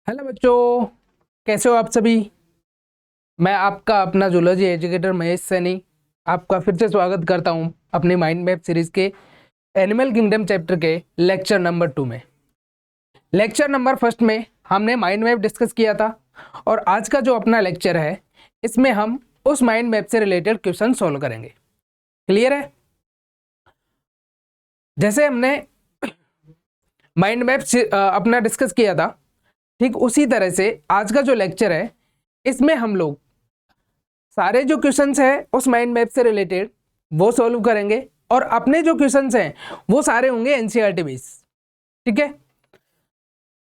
Hello बच्चों, कैसे हो आप सभी। मैं आपका अपना जूलॉजी एजुकेटर महेश सैनी आपका फिर से स्वागत करता हूं अपनी माइंड मैप सीरीज के एनिमल किंगडम चैप्टर के लेक्चर नंबर 2 में। लेक्चर नंबर फर्स्ट में हमने माइंड मैप डिस्कस किया था और आज का जो अपना लेक्चर है इसमें हम उस माइंड मैप से रिलेटेड क्वेश्चन सॉल्व करेंगे। क्लियर है। जैसे हमने माइंड मैप अपना डिस्कस किया था, ठीक उसी तरह से आज का जो लेक्चर है इसमें हम लोग सारे जो क्वेश्चंस हैं उस माइंड मैप से रिलेटेड वो सॉल्व करेंगे और अपने जो क्वेश्चंस हैं वो सारे होंगे एनसीईआरटी बेस। ठीक है,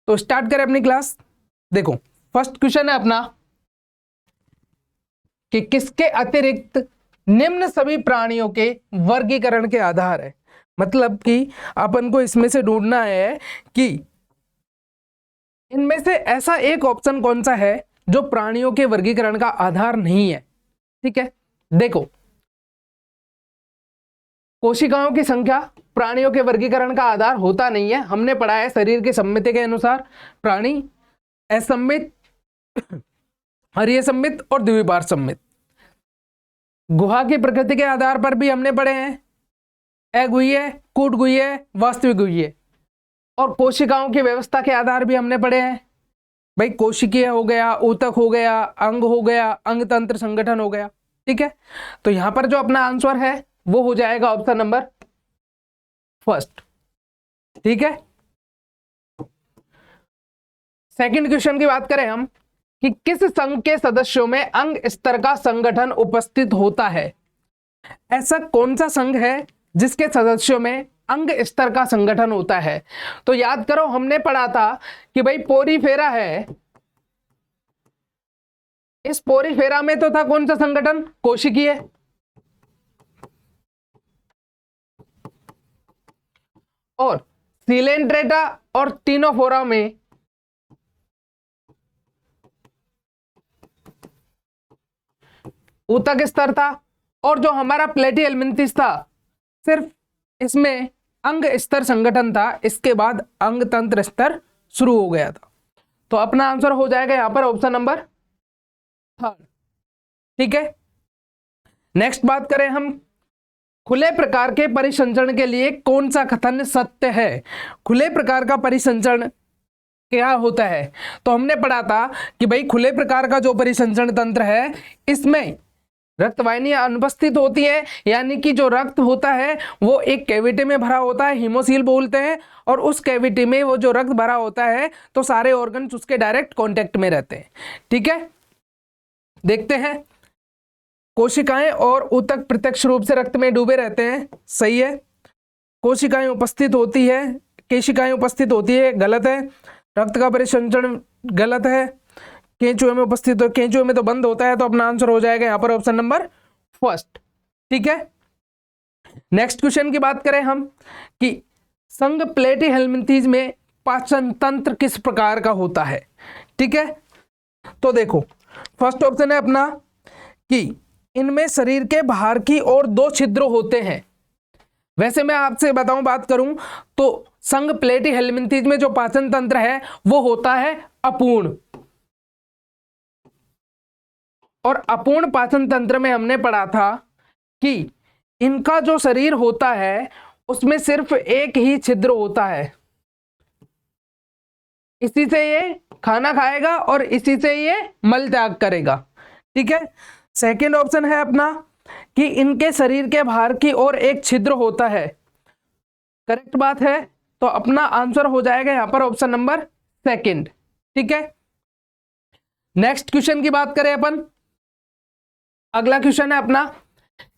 तो स्टार्ट करें अपनी क्लास। देखो, फर्स्ट क्वेश्चन है अपना कि किसके अतिरिक्त निम्न सभी प्राणियों के वर्गीकरण के आधार है। मतलब कि अपन को इसमें से ढूंढना है कि इनमें से ऐसा एक ऑप्शन कौन सा है जो प्राणियों के वर्गीकरण का आधार नहीं है। ठीक है, देखो, कोशिकाओं की संख्या प्राणियों के वर्गीकरण का आधार होता नहीं है। हमने पढ़ा है शरीर की सम्मिति के अनुसार प्राणी असम्मित, हरीय सम्मित और द्विपार्श्व सम्मित। गुहा की प्रकृति के आधार पर भी हमने पढ़े हैं, अगुह्य, कूटगुह्य, वास्तविक गुह्य। और कोशिकाओं की व्यवस्था के आधार भी हमने पढ़े हैं, भाई कोशिकीय हो गया, ऊतक हो गया, अंग हो गया, अंग तंत्र संगठन हो गया। ठीक है, तो यहां पर जो अपना आंसर है वो हो जाएगा ऑप्शन नंबर फर्स्ट। ठीक है, सेकंड क्वेश्चन की बात करें हम कि किस संघ के सदस्यों में अंग स्तर का संगठन उपस्थित होता है। ऐसा कौन सा संघ है जिसके सदस्यों में अंग स्तर का संगठन होता है। तो याद करो, हमने पढ़ा था कि भाई पोरीफेरा है, इस पोरीफेरा में तो था कौन सा संगठन, कोशिकीय। और सिलेंड्रेटा और टिनोफोरा में ऊतक स्तर था। और जो हमारा प्लेटिहेल्मिन्थिस था सिर्फ इसमें अंग स्तर संगठन था, इसके बाद अंग तंत्र स्तर शुरू हो गया था। तो अपना आंसर हो जाएगा यहां पर ऑप्शन नंबर थर्ड। ठीक है, नेक्स्ट बात करें हम खुले प्रकार के परिसंचरण के लिए कौन सा कथन सत्य है। खुले प्रकार का परिसंचरण क्या होता है। तो हमने पढ़ा था कि भाई खुले प्रकार का जो परिसंचरण तंत्र है इसमें रक्तवाहिनियां अनुपस्थित होती है, यानी कि जो रक्त होता है वो एक कैविटी में भरा होता है, हीमोसील बोलते हैं। और उस कैविटी में वो जो रक्त भरा होता है तो सारे ऑर्गन्स उसके डायरेक्ट कांटेक्ट में रहते हैं। ठीक है, देखते हैं, कोशिकाएं और ऊतक प्रत्यक्ष रूप से रक्त में डूबे रहते हैं, सही है। कोशिकाएं उपस्थित होती है, केशिकाएं उपस्थित होती है, गलत है। रक्त का परिसंचरण गलत है। केंचुए में उपस्थित हो, केंचुए में तो बंद होता है, तो अपना आंसर हो जाएगा यहां पर ऑप्शन नंबर फर्स्ट। ठीक है, नेक्स्ट क्वेश्चन की बात करें हम कि संघ प्लेटिहेल्मिन्थेस में पाचन तंत्र किस प्रकार का होता है। ठीक है, तो देखो, फर्स्ट ऑप्शन है अपना कि इनमें शरीर के बाहर की ओर 2 छिद्र होते हैं। वैसे मैं आपसे बताऊं, बात करूं तो संघ प्लेटिहेल्मिन्थेस में जो पाचन तंत्र है वो होता है अपूर्ण। और अपूर्ण पाचन तंत्र में हमने पढ़ा था कि इनका जो शरीर होता है उसमें सिर्फ एक ही छिद्र होता है, इसी से ये खाना खाएगा और इसी से ये मल त्याग करेगा। ठीक है, सेकंड ऑप्शन है अपना कि इनके शरीर के बाहर की ओर एक छिद्र होता है, करेक्ट बात है। तो अपना आंसर हो जाएगा यहां पर ऑप्शन नंबर सेकंड। ठीक है, नेक्स्ट क्वेश्चन की बात करें अपन, अगला क्वेश्चन है अपना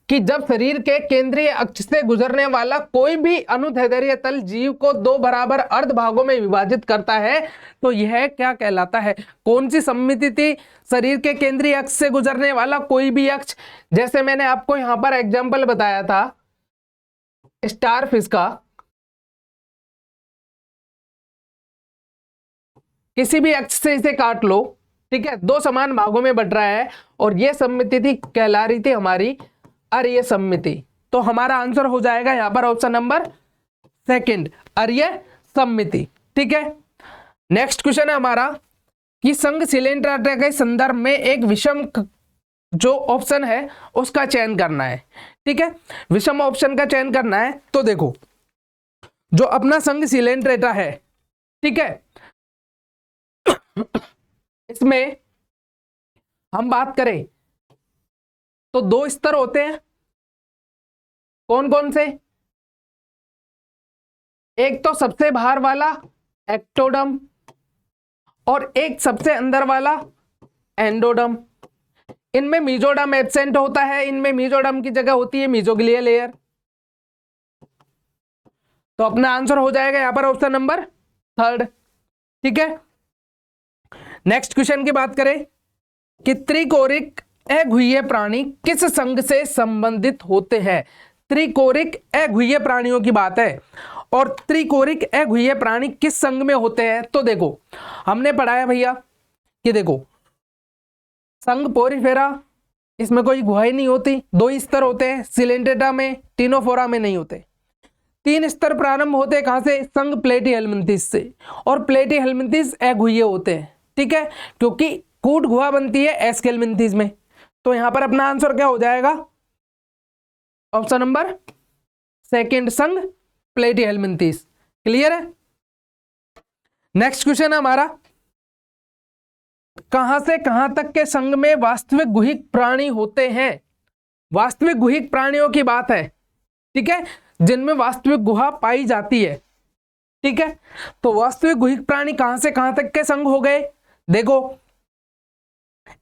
कि जब शरीर के केंद्रीय अक्ष से गुजरने वाला कोई भी अनुदैर्ध्य तल जीव को 2 बराबर अर्ध भागों में विभाजित करता है तो यह क्या कहलाता है। कौन सी सम्मिति थी, शरीर के केंद्रीय अक्ष से गुजरने वाला कोई भी अक्ष। जैसे मैंने आपको यहां पर एग्जांपल बताया था स्टारफिश का, किसी भी अक्ष से इसे काट लो, ठीक है, 2 समान भागों में बट रहा है और यह सम्मिति थी, कहला रही थी हमारी अर्य सम्मिति। तो हमारा आंसर हो जाएगा यहां पर ऑप्शन नंबर सेकंड, अर्य सम्मिति। ठीक है, नेक्स्ट क्वेश्चन है हमारा कि संघ सिलेंडर के संदर्भ में एक विषम जो ऑप्शन है उसका चयन करना है। ठीक है, विषम ऑप्शन का चयन करना है। तो देखो जो अपना संघ सिलेंडर है, ठीक है, इसमें हम बात करें तो दो स्तर होते हैं। कौन कौन से? एक तो सबसे बाहर वाला एक्टोडम और एक सबसे अंदर वाला एंडोडम। इनमें मीजोडम एब्सेंट होता है, इनमें मीजोडम की जगह होती है मीजोग्लियल लेयर। तो अपना आंसर हो जाएगा यहां पर ऑप्शन नंबर 3। ठीक है, नेक्स्ट क्वेश्चन की बात करें कि त्रिकोरिक अघुय्ये प्राणी किस संघ से संबंधित होते हैं। त्रिकोरिक अघुय्ये प्राणियों की बात है और त्रिकोरिक अघुय्ये प्राणी किस संघ में होते हैं। तो देखो हमने पढ़ा है भैया कि देखो संघ पोरिफेरा, इसमें कोई गुहाई नहीं होती, 2 स्तर होते हैं। सिलेंडेटा में, टिनोफोरा में नहीं होते। 3 स्तर प्रारंभ होते हैं कहां से? संघ प्लेटीहेल्मिन्थिस से, और प्लेटीहेल्मिन्थिस अघुय्ये होते हैं। ठीक है, क्योंकि कूट गुहा बनती है एस्केल्मिन्थिस में। तो यहां पर अपना आंसर क्या हो जाएगा? ऑप्शन नंबर 2 संघ प्लेटीहेल्मिन्थिस। क्लियर है? नेक्स्ट क्वेश्चन है हमारा, कहां से कहां तक के संघ में वास्तविक गुहिक प्राणी होते हैं। वास्तविक गुहिक प्राणियों की बात है, ठीक है, जिनमें वास्तविक गुहा पाई जाती है। ठीक है, तो वास्तविक गुहिक प्राणी कहां से कहां तक के संघ हो गए? देखो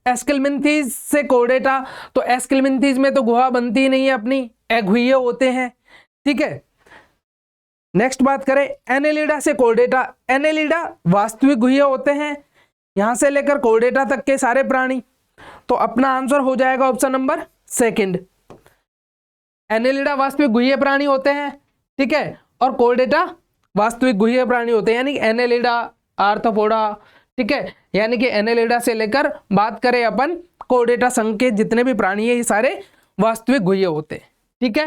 एस्केल्मिन्थिस से कोर्डेटा, तो एस्केल्मिन्थिस में तो गुहा बनती ही नहीं है अपनी, अघुय्ये होते हैं। ठीक है, नेक्स्ट बात करें एनेलिडा से कोर्डेटा। एनेलिडा वास्तविक गुह्य होते हैं, यहां से लेकर कोर्डेटा तक के सारे प्राणी। तो अपना आंसर हो जाएगा ऑप्शन नंबर 2। एनेलिडा वास्तविक गुह्य प्राणी होते हैं, ठीक है, और कोर्डेटा वास्तविक गुह्य प्राणी होते हैं, यानी कि एनेलिडा, आर्थ्रोपोडा। ठीक है, यानी कि एनेलिडा से लेकर बात करें अपन कोर्डेटा संघ के जितने भी प्राणी है ये सारे वास्तविक गुह्य होते हैं। ठीक है,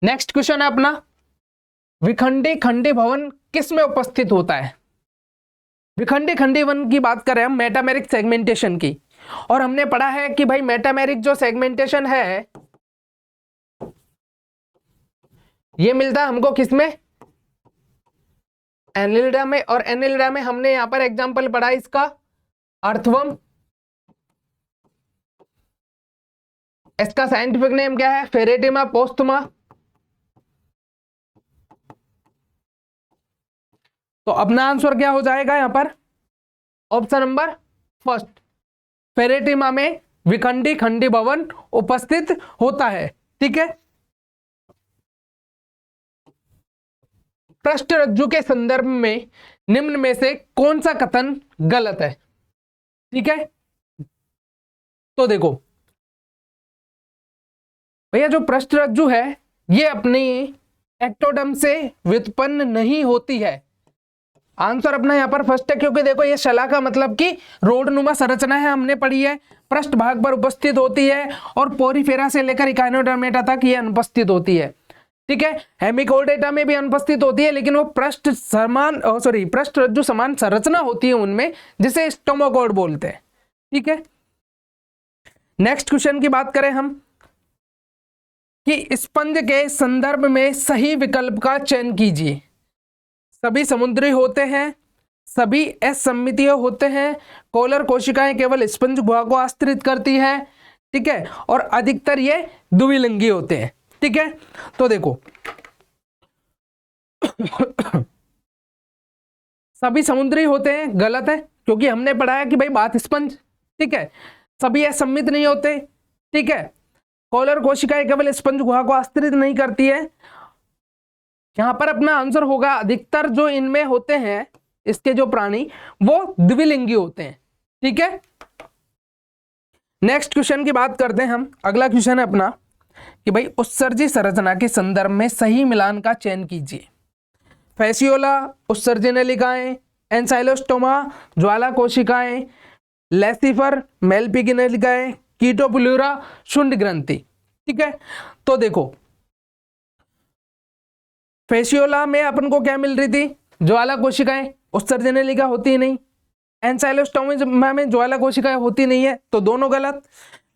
नेक्स्ट क्वेश्चन है अपना, विखंडी खंडी भवन किस में उपस्थित होता है। विखंडी खंडी भवन की बात करें हम मेटामेरिक सेगमेंटेशन की, और हमने पढ़ा है कि भाई मेटामेरिक जो सेगमेंटेशन है ये मिलता है हमको किसमें? एनेलिडा में। और एनेलिडा में हमने यहां पर एग्जांपल पढ़ा इसका अर्थवर्म। इसका साइंटिफिक नेम क्या है? फेरेटिमा पोस्टुमा। तो अपना आंसर क्या हो जाएगा यहां पर? ऑप्शन नंबर 1, फेरेटिमा में विखंडी खंडी भवन उपस्थित होता है। ठीक है, पृष्ठरज्जु के संदर्भ में निम्न में से कौन सा कथन गलत है? ठीक है, तो देखो भैया जो पृष्ठरज्जु है ये अपनी एक्टोडर्म से व्युत्पन्न नहीं होती है। आंसर अपना यहाँ पर फर्स्ट है, क्योंकि देखो ये शलाका मतलब कि रोडनुमा संरचना है, हमने पढ़ी है, पृष्ठ भाग पर उपस्थित होती है और पोरीफेरा से लेकर इकाइनोडर्मेटा तक ये अनुपस्थित होती है। ठीक है, हेमिकोर्डेटा में भी अनुपस्थित होती है, लेकिन वो पृष्ठरज्जु समान संरचना होती है उनमें, जिसे स्टोमाकोड बोलते हैं। ठीक है, नेक्स्ट क्वेश्चन की बात करें हम कि स्पंज के संदर्भ में सही विकल्प का चयन कीजिए। सभी समुद्री होते हैं, सभी असम्मितीय होते हैं, कोलर कोशिकाएं केवल स्पंज गुहा को आश्रित करती है, ठीक है, और अधिकतर ये द्विलिंगी होते हैं। ठीक है, तो देखो सभी समुद्री होते हैं गलत है, क्योंकि हमने पढ़ा है कि भाई बात स्पंज। ठीक है, सभी असम्मित नहीं होते। ठीक है, कोलर कोशिकाएं केवल स्पंज गुहा को आश्रित नहीं करती है। यहां पर अपना आंसर होगा अधिकतर जो इनमें होते हैं इसके जो प्राणी वो द्विलिंगी होते हैं। ठीक है, नेक्स्ट क्वेश्चन की बात करते हैं हम। अगला क्वेश्चन है अपना कि भाई उत्सर्जी संरचना के संदर्भ में सही मिलान का चयन कीजिए। फैसियोला उत्सर्जन नलिकाएं, एंसाइलोस्टोमा ज्वाला कोशिकाएं, लेसिफर मेलपिगी नलिकाएं, कीटोप्लूरा शुंड ग्रंथि। ठीक है, तो देखो फैसियोला में अपन को क्या मिल रही थी? ज्वाला कोशिकाएं, उत्सर्जन नलिका होती ही नहीं। एंसाइलोस्टोमा में ज्वाला कोशिकाएं होती नहीं है, तो दोनों गलत।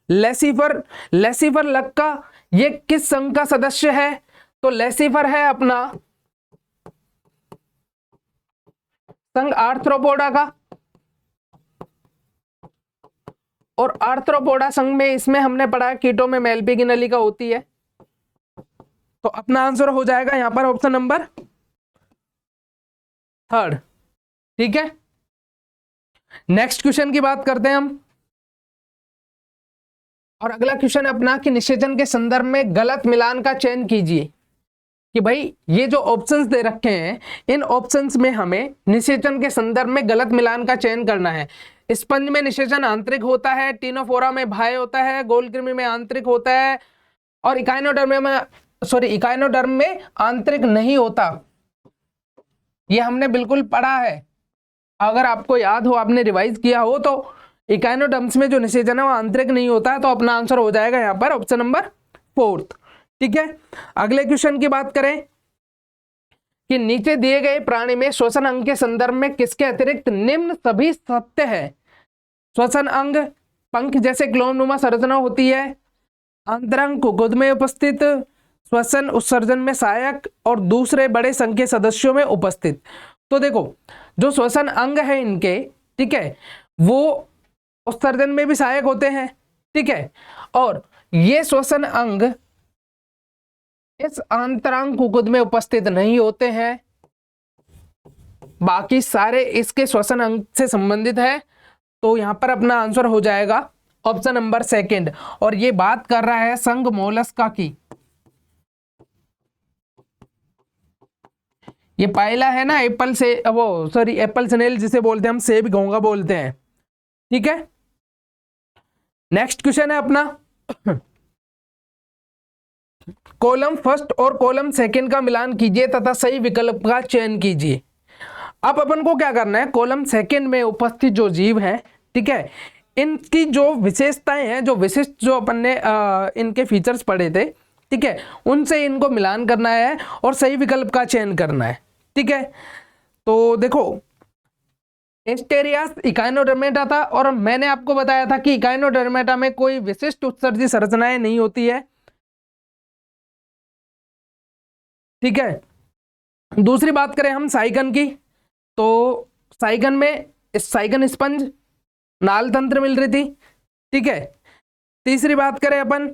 लेसिफर लक्का ये किस संघ का सदस्य है? तो लेसिफर है अपना संघ आर्थ्रोपोडा का, और आर्थ्रोपोडा संघ में इसमें हमने पढ़ा कीटों में मेलपी की नलिका होती है। तो अपना आंसर हो जाएगा यहां पर ऑप्शन नंबर 3। ठीक है, नेक्स्ट क्वेश्चन की बात करते हैं हम। और अगला क्वेश्चन अपना कि निषेचन के संदर्भ में गलत मिलान का चयन कीजिए। कि भाई ये जो ऑप्शंस दे रखे हैं, इन ऑप्शंस में हमें निषेचन के संदर्भ में गलत मिलान का चयन करना है। स्पंज में निषेचन आंतरिक होता है, टिनोफोरा में बाह्य होता है, गोलकृमि में आंतरिक होता है, और इकाइनोडर्म में आंतरिक नहीं होता। ये हमने बिल्कुल पढ़ा है, अगर आपको याद हो, आपने रिवाइज किया हो, तो इकाइनोडर्म्स में जो निषेचन है वो आंतरिक नहीं होता है। तो अपना आंसर हो जाएगा यहाँ पर ऑप्शन नंबर 4। ठीक है, अगले क्वेश्चन की बात करें कि नीचे दिए गए प्राणी में श्वसन अंग के संदर्भ में किसके अतिरिक्त निम्न सभी सत्य है? श्वसन अंग पंख जैसे ग्लोमनुमा संरचना होती है, अंतरंग कुकुद में उपस्थित, श्वसन उत्सर्जन में सहायक, और दूसरे बड़े संघ के सदस्यों में उपस्थित। तो देखो जो श्वसन अंग है इनके, ठीक है, वो उत्सर्जन में भी सहायक होते हैं। ठीक है, और ये श्वसन अंग इस अंतरंग कुकुद में उपस्थित नहीं होते हैं, बाकी सारे इसके श्वसन अंग से संबंधित है। तो यहां पर अपना आंसर हो जाएगा ऑप्शन नंबर 2। और ये बात कर रहा है संघ मोलस्का की। ये पहला है ना एप्पल से एप्पल स्नेल जिसे बोलते हैं हम, सेब घोंगा बोलते हैं। ठीक है, नेक्स्ट क्वेश्चन है अपना कॉलम फर्स्ट और कॉलम सेकंड का मिलान कीजिए तथा सही विकल्प का चयन कीजिए। अब अपन को क्या करना है, कॉलम सेकंड में उपस्थित जो जीव हैं, ठीक है, इनकी जो विशेषताएं हैं, जो विशिष्ट जो अपन ने इनके फीचर्स पढ़े थे, ठीक है, उनसे इनको मिलान करना है और सही विकल्प का चयन करना है। ठीक है, तो देखो एस्टेरियास इकाइनोडर्मेटा था, और मैंने आपको बताया था कि इकाइनोडर्मेटा में कोई विशिष्ट उत्सर्जी संरचनाएं नहीं होती है। ठीक है, दूसरी बात करें हम साइगन की, तो साइगन में साइगन स्पंज नाल तंत्र मिल रही थी। ठीक है, तीसरी बात करें अपन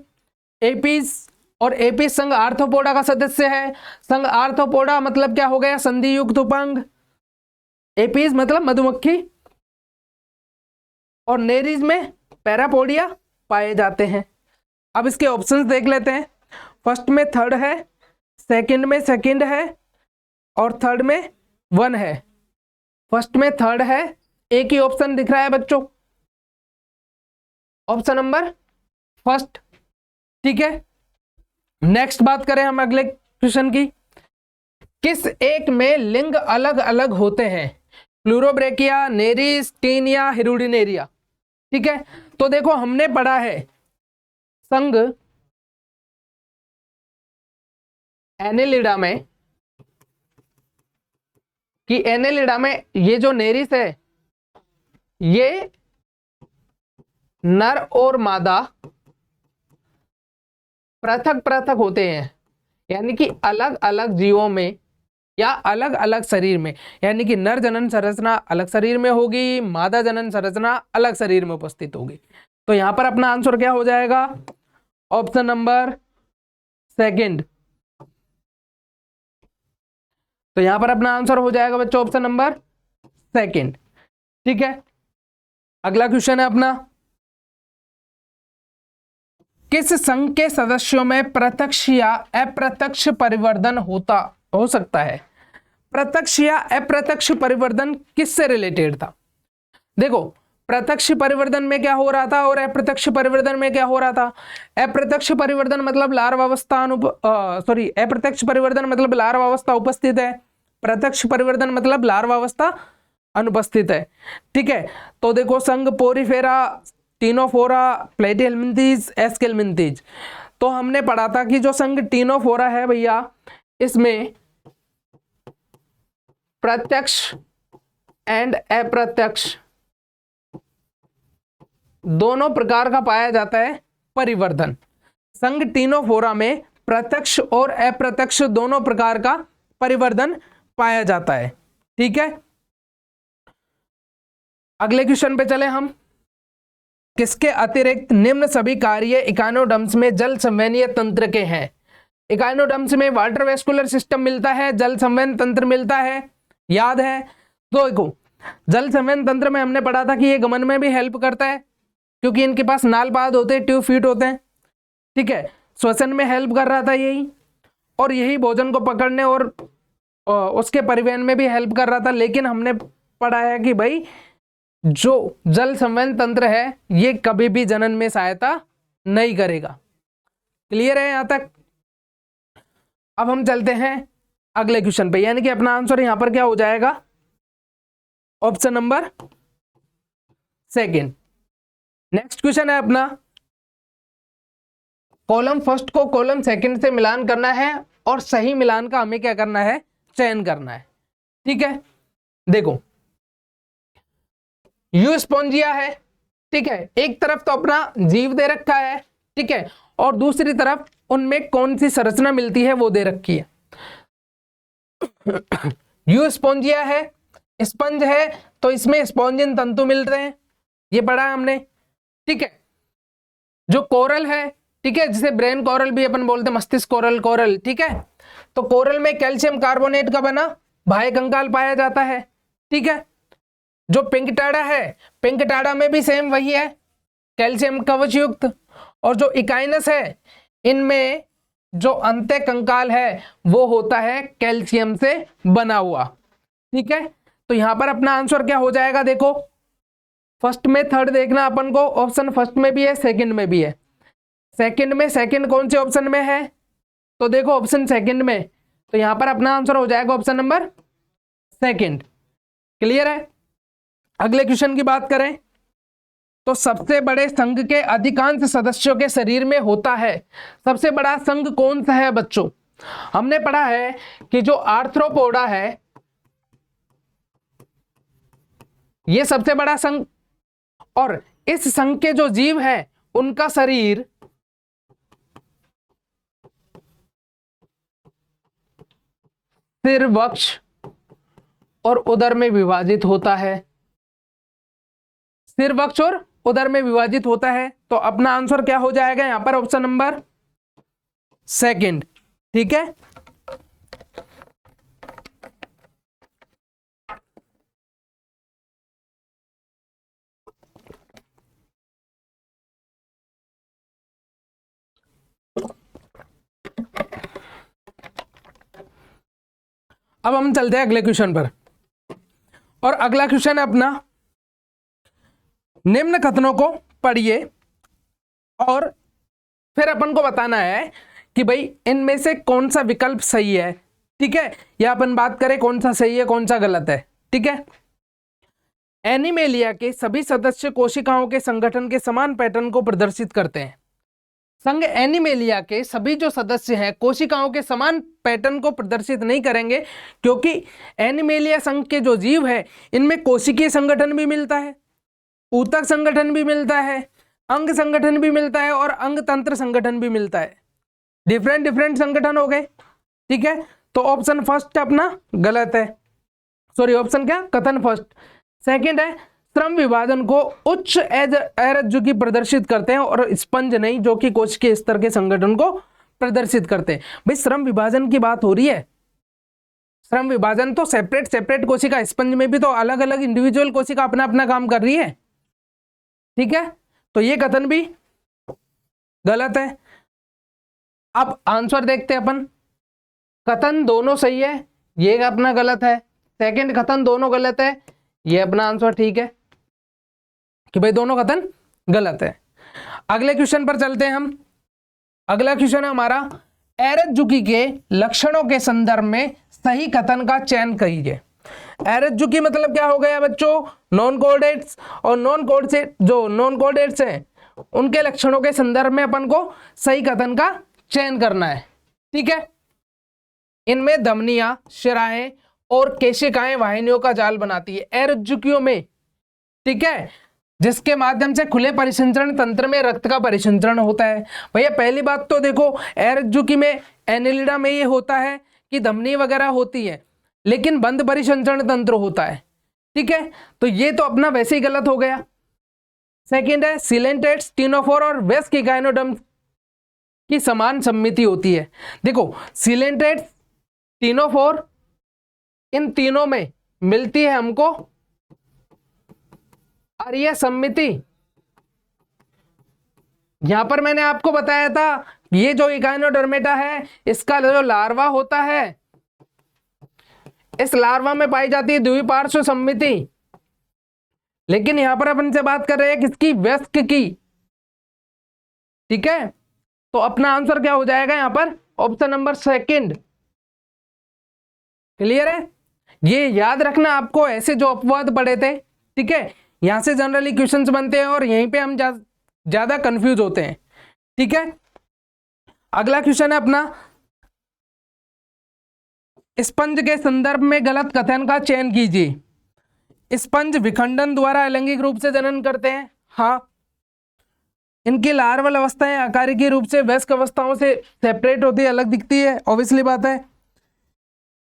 एपीज, और एपीज संघ आर्थ्रोपोडा का सदस्य है। संघ आर्थ्रोपोडा मतलब क्या हो गया, संधि युक्त उपांग। एपीज मतलब मधुमक्खी, और नेरीज में पैरापोडिया पाए जाते हैं। अब इसके ऑप्शंस देख लेते हैं। फर्स्ट में 3rd है, सेकंड में 2nd है, और थर्ड में 1 है। फर्स्ट में 3rd है, एक ही ऑप्शन दिख रहा है बच्चों, ऑप्शन नंबर 1। ठीक है, नेक्स्ट बात करें हम अगले क्वेश्चन की। किस एक में लिंग अलग अलग होते हैं? Pleurobrachia, Nereis, taenia, Hirudinaria. ठीक है, तो देखो हमने पढ़ा है संघ एनेलिडा में कि एनेलिडा में ये जो नेरिस है ये नर और मादा पृथक पृथक होते हैं, यानी कि अलग अलग जीवों में या अलग अलग शरीर में, यानी कि नर जनन संरचना अलग शरीर में होगी, मादा जनन संरचना अलग शरीर में उपस्थित होगी। तो यहां पर अपना आंसर क्या हो जाएगा, ऑप्शन नंबर 2। तो यहां पर अपना आंसर हो जाएगा बच्चों ऑप्शन नंबर 2। ठीक है, अगला क्वेश्चन है अपना किस संघ के सदस्यों में प्रत्यक्ष या अप्रत्यक्ष परिवर्तन हो सकता है? प्रत्यक्ष या अप्रत्यक्ष परिवर्तन किससे रिलेटेड था? देखो प्रत्यक्ष परिवर्तन में क्या हो रहा था और अप्रत्यक्ष परिवर्तन में क्या हो रहा था। अप्रत्यक्ष परिवर्तन मतलब लार्वावस्था अप्रत्यक्ष परिवर्तन मतलब लार्वावस्था उपस्थित है, प्रत्यक्ष परिवर्तन मतलब लार्वावस्था अनुपस्थित है। ठीक है, तो देखो संघ पोरीफेरा, टीनोफोरा, प्लेटिहेल्मिंथीज, एस्केल्मिंथीज। तो हमने पढ़ा था कि जो संघ टीनोफोरा है भैया, इसमें प्रत्यक्ष एंड अप्रत्यक्ष दोनों प्रकार का पाया जाता है परिवर्धन। संगटिनोफोरा में प्रत्यक्ष और अप्रत्यक्ष दोनों प्रकार का परिवर्धन पाया जाता है। ठीक है, अगले क्वेश्चन पे चले हम। किसके अतिरिक्त निम्न सभी कार्य इकाइनोडर्म्स में जल संवहनीय तंत्र के हैं? इकाइनोडर्म्स में वाटर वेस्कुलर सिस्टम मिलता है, जल संवहन तंत्र मिलता है, याद है? तो देखो, जल संवहन तंत्र में हमने पढ़ा था कि ये गमन में भी हेल्प करता है क्योंकि इनके पास नाल पाद होते हैं, ट्यूब फीट होते हैं। ठीक है, श्वसन में हेल्प कर रहा था यही, और यही भोजन को पकड़ने और उसके परिवहन में भी हेल्प कर रहा था। लेकिन हमने पढ़ा है कि भाई जो जल संवहन तंत्र है ये कभी भी जनन में सहायता नहीं करेगा। क्लियर है यहां तक? अब हम चलते हैं अगले क्वेश्चन पे, यानी कि अपना आंसर यहां पर क्या हो जाएगा? Option number second. Next question है अपना, कॉलम फर्स्ट को कॉलम सेकंड से मिलान करना है और सही मिलान का हमें क्या करना है? चयन करना है। ठीक है, देखो यू स्पॉन्जिया है, ठीक है, एक तरफ तो अपना जीव दे रखा है, ठीक है, और दूसरी तरफ उनमें कौन सी संरचना मिलती है वो दे रखी है। यू स्पॉन्जिया है, स्पंज है, तो इसमें स्पॉन्जिन तंतु मिल रहे हैं, ये पढ़ा है हमने। ठीक है, जो कोरल है, ठीक है, जिसे ब्रेन कोरल भी अपन बोलते हैं, मस्तिष्क कोरल, कोरल, ठीक है, तो कोरल में कैल्शियम कार्बोनेट का बना बाह्य कंकाल पाया जाता है। ठीक है, जो पिंकटाड़ा है, पिंकटाड़ा में भी सेम वही है, कैल्शियम कवच युक्त। और जो इकाइनस है, इनमें जो अंत्य कंकाल है वो होता है कैल्शियम से बना हुआ। ठीक है, तो यहां पर अपना आंसर क्या हो जाएगा? देखो फर्स्ट में थर्ड देखना अपन को, ऑप्शन फर्स्ट में भी है, सेकंड में भी है। सेकंड में सेकंड कौन से ऑप्शन में है? तो देखो ऑप्शन सेकंड में, तो यहां पर अपना आंसर हो जाएगा ऑप्शन नंबर सेकंड। क्लियर है? अगले क्वेश्चन की बात करें तो सबसे बड़े संघ के अधिकांश सदस्यों के शरीर में होता है। सबसे बड़ा संघ कौन सा है बच्चों? हमने पढ़ा है कि जो आर्थ्रोपोडा है ये सबसे बड़ा संघ, और इस संघ के जो जीव है उनका शरीर सिर, वक्ष और उदर में विभाजित होता है। सिर, वक्ष और उदर में विभाजित होता है, तो अपना आंसर क्या हो जाएगा यहां पर? Option number second. ठीक है, अब हम चलते हैं अगले क्वेश्चन पर, और अगला क्वेश्चन है अपना, निम्न कथनों को पढ़िए और फिर अपन को बताना है कि भाई इनमें से कौन सा विकल्प सही है। ठीक है, या अपन बात करें कौन सा सही है कौन सा गलत है। ठीक है, एनिमेलिया के सभी सदस्य कोशिकाओं के संगठन के समान पैटर्न को प्रदर्शित करते हैं। संघ एनिमेलिया के सभी जो सदस्य हैं कोशिकाओं के समान पैटर्न को प्रदर्शित नहीं करेंगे, क्योंकि एनिमेलिया संघ के जो जीव है इनमें कोशिकीय संगठन भी मिलता है, ऊतक संगठन भी मिलता है, अंग संगठन भी मिलता है और अंग तंत्र संगठन भी मिलता है। डिफरेंट डिफरेंट संगठन हो गए। ठीक है, तो ऑप्शन फर्स्ट अपना गलत है, सॉरी ऑप्शन क्या, कथन फर्स्ट। सेकंड है श्रम विभाजन को उच्च एरज्जुकी प्रदर्शित करते हैं और स्पंज नहीं, जो कि कोशिकीय स्तर के संगठन को प्रदर्शित करते हैं। भाई श्रम विभाजन की बात हो रही है, श्रम विभाजन तो सेपरेट सेपरेट कोशिका, स्पंज में भी तो अलग अलग इंडिविजुअल कोशिका अपना अपना काम कर रही है। ठीक है, तो ये कथन भी गलत है। अब आंसर देखते हैं अपन, कथन दोनों सही है, ये अपना गलत है, सेकंड कथन दोनों गलत है, ये अपना आंसर ठीक है कि भाई दोनों कथन गलत है। अगले क्वेश्चन पर चलते हैं हम। अगला क्वेश्चन है हमारा, एरज्जुकी के लक्षणों के संदर्भ में सही कथन का चयन कीजिए। एरज्जुकी मतलब क्या हो गया बच्चों? नॉन कोऑर्डिनेट्स, और नॉन कोड से जो नॉन कोऑर्डिनेट्स हैं उनके लक्षणों के संदर्भ में अपन को सही कथन का चयन करना है। ठीक है, इनमें धमनियां, शिराएं और केशिकाएं वाहिनियों का जाल बनाती है एरज्जुकियों में। ठीक है, जिसके माध्यम से खुले परिसंचरण तंत्र में रक्त का परिसंचरण होता है। भैया पहली बात तो देखो, एरजुकी में, एनेलिडा में ये होता है कि धमनी वगैरह होती है, लेकिन बंद परिसंचरण तंत्र होता है। ठीक है, तो ये तो अपना वैसे ही गलत हो गया। सेकंड है सिलेंटेट्स, टिनोफोर और वेस्क इकाइनोडर्म की समान सम्मिति होती है। देखो सिलेंटेट्स, टिनोफोर, इन तीनों में मिलती है हमको और यह सम्मिति, यहां पर मैंने आपको बताया था ये जो इकाइनोडर्मेटा है इसका जो लार्वा होता है, इस लार्वा में पाई जाती है द्विपार्श्व सम्मिति, लेकिन यहां पर अपन से बात कर रहे हैं किसकी, वेस्क की। ठीक है, तो अपना आंसर क्या हो जाएगा यहां पर, ऑप्शन नंबर सेकंड। क्लियर है, ये याद रखना आपको, ऐसे जो अपवाद पढ़े थे। ठीक है, यहां से जनरली क्वेश्चंस बनते हैं और यहीं पे हम ज्यादा कंफ्यूज होते हैं। ठीक है, अगला क्वेश्चन है अपना, स्पंज के संदर्भ में गलत कथन का चयन कीजिए। स्पंज विखंडन द्वारा अलैंगिक रूप से जनन करते हैं, हाँ। इनकी लार्वल अवस्थाएं आकारिकी रूप से वयस्क अवस्थाओं से सेपरेट होती है, अलग दिखती है, ऑब्वियसली बात है।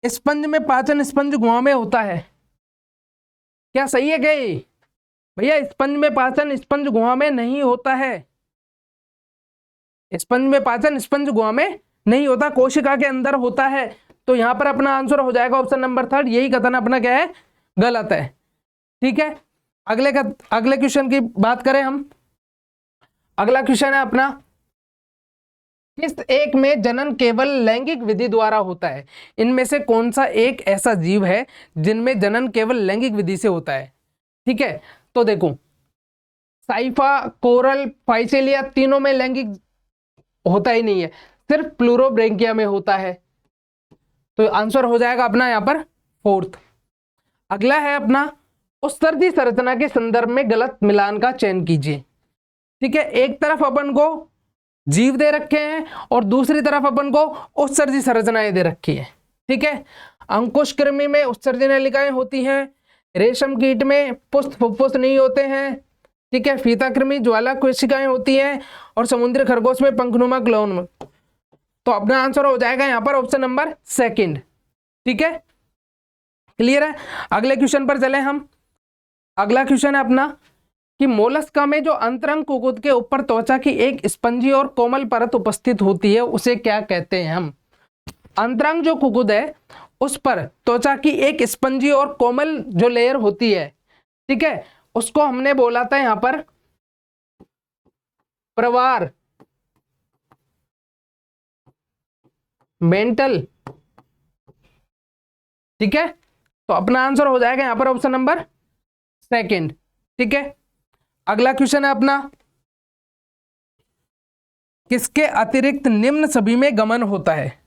स्पंज में पाचन स्पंज गुहा में होता है, क्या सही है क्या ये? भैया स्पंज में पाचन स्पंज गुहा में नहीं होता है, स्पंज में पाचन स्पंज गुहा में नहीं होता, कोशिका के अंदर होता है। तो यहां पर अपना आंसर हो जाएगा ऑप्शन नंबर थर्ड, यही कथन अपना क्या है, गलत है। ठीक है, अगले क्वेश्चन की बात करें हम। अगला क्वेश्चन है अपना, किस एक में जनन केवल लैंगिक विधि द्वारा होता है? इनमें से कौन सा एक ऐसा जीव है जिनमें जनन केवल लैंगिक विधि से होता है? ठीक है, तो देखो साइफा, कोरल, फाइसेलिया, तीनों में लैंगिक होता ही नहीं है, सिर्फ प्लूरोब्रेंकिया में होता है। तो आंसर हो जाएगा अपना यहां पर फोर्थ। अगला है अपना, उत्सर्जी संरचना के संदर्भ में गलत मिलान का चयन कीजिए। ठीक है, एक तरफ अपन को जीव दे रखे हैं और दूसरी तरफ अपन को उत्सर्जी संरचनाएं दे रखी है। ठीक है, अंकुश कृमि में उत्सर्जन नलिकाएं होती हैं, रेशम कीट में पुष्प फुफ्फुस नहीं होते हैं। ठीक है, फीता कृमि ज्वाला कोशिकाएं होती हैं और समुद्री खरगोश में पंखनुमा क्लोन में। तो अपना आंसर हो जाएगा यहां पर ऑप्शन नंबर सेकंड। ठीक है, क्लियर है। अगले क्वेश्चन पर चले हम। अगला क्वेश्चन है अपना कि मोलस्का में जो अंतरंग कुकुद के ऊपर त्वचा की एक स्पंजी और कोमल परत उपस्थित होती है उसे क्या कहते हैं हम? अंतरंग जो कुकुद है उस पर त्वचा की एक स्पंजी और कोमल जो लेयर होती है, ठीक है, उसको हमने बोला था यहां पर प्रवार, मेंटल। ठीक है, तो अपना आंसर हो जाएगा यहां पर ऑप्शन नंबर सेकंड। ठीक है, अगला क्वेश्चन है अपना, किसके अतिरिक्त निम्न सभी में गमन होता है?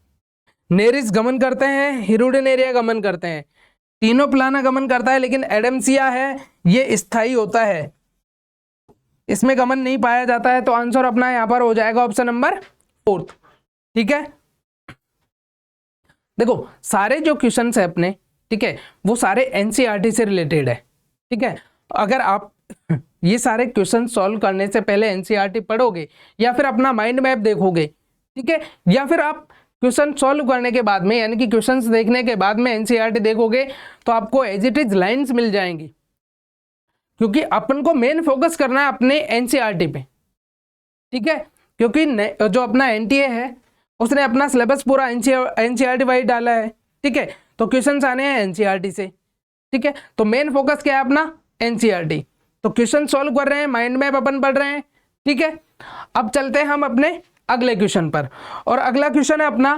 नेरिस गमन करते हैं, हिरुडिनेरिया गमन करते हैं, टीनोप्लाना गमन करता है, लेकिन एडम्सिया है ये स्थायी होता है, इसमें गमन नहीं पाया जाता है। तो आंसर अपना यहां पर हो जाएगा ऑप्शन नंबर फोर्थ। ठीक है, देखो सारे जो क्वेश्चन है अपने, ठीक है, वो सारे एनसीईआरटी से रिलेटेड है। ठीक है, अगर आप ये सारे क्वेश्चन सॉल्व करने से पहले एनसीईआरटी पढ़ोगे या फिर अपना माइंड मैप देखोगे, ठीक है, या फिर आप क्वेश्चन सॉल्व करने के बाद में यानी कि क्वेश्चंस देखने के बाद में एनसीईआरटी देखोगे तो आपको एज इट इज लाइंस मिल जाएंगी, क्योंकि अपन को मेन फोकस करना है अपने एनसीईआरटी पे। ठीक है, क्योंकि जो अपना एनटीए है उसने अपना सिलेबस पूरा एनसीईआरटी वाइज डाला है। ठीक है, तो क्वेश्चंस आने हैं एनसीईआरटी से। ठीक है, तो मेन फोकस क्या है अपना, एनसीईआरटी। तो क्वेश्चन सॉल्व कर रहे हैं, माइंड मैप अपन पढ़ रहे हैं। ठीक है, अब चलते हैं हम अपने अगले क्वेश्चन पर, और अगला क्वेश्चन है अपना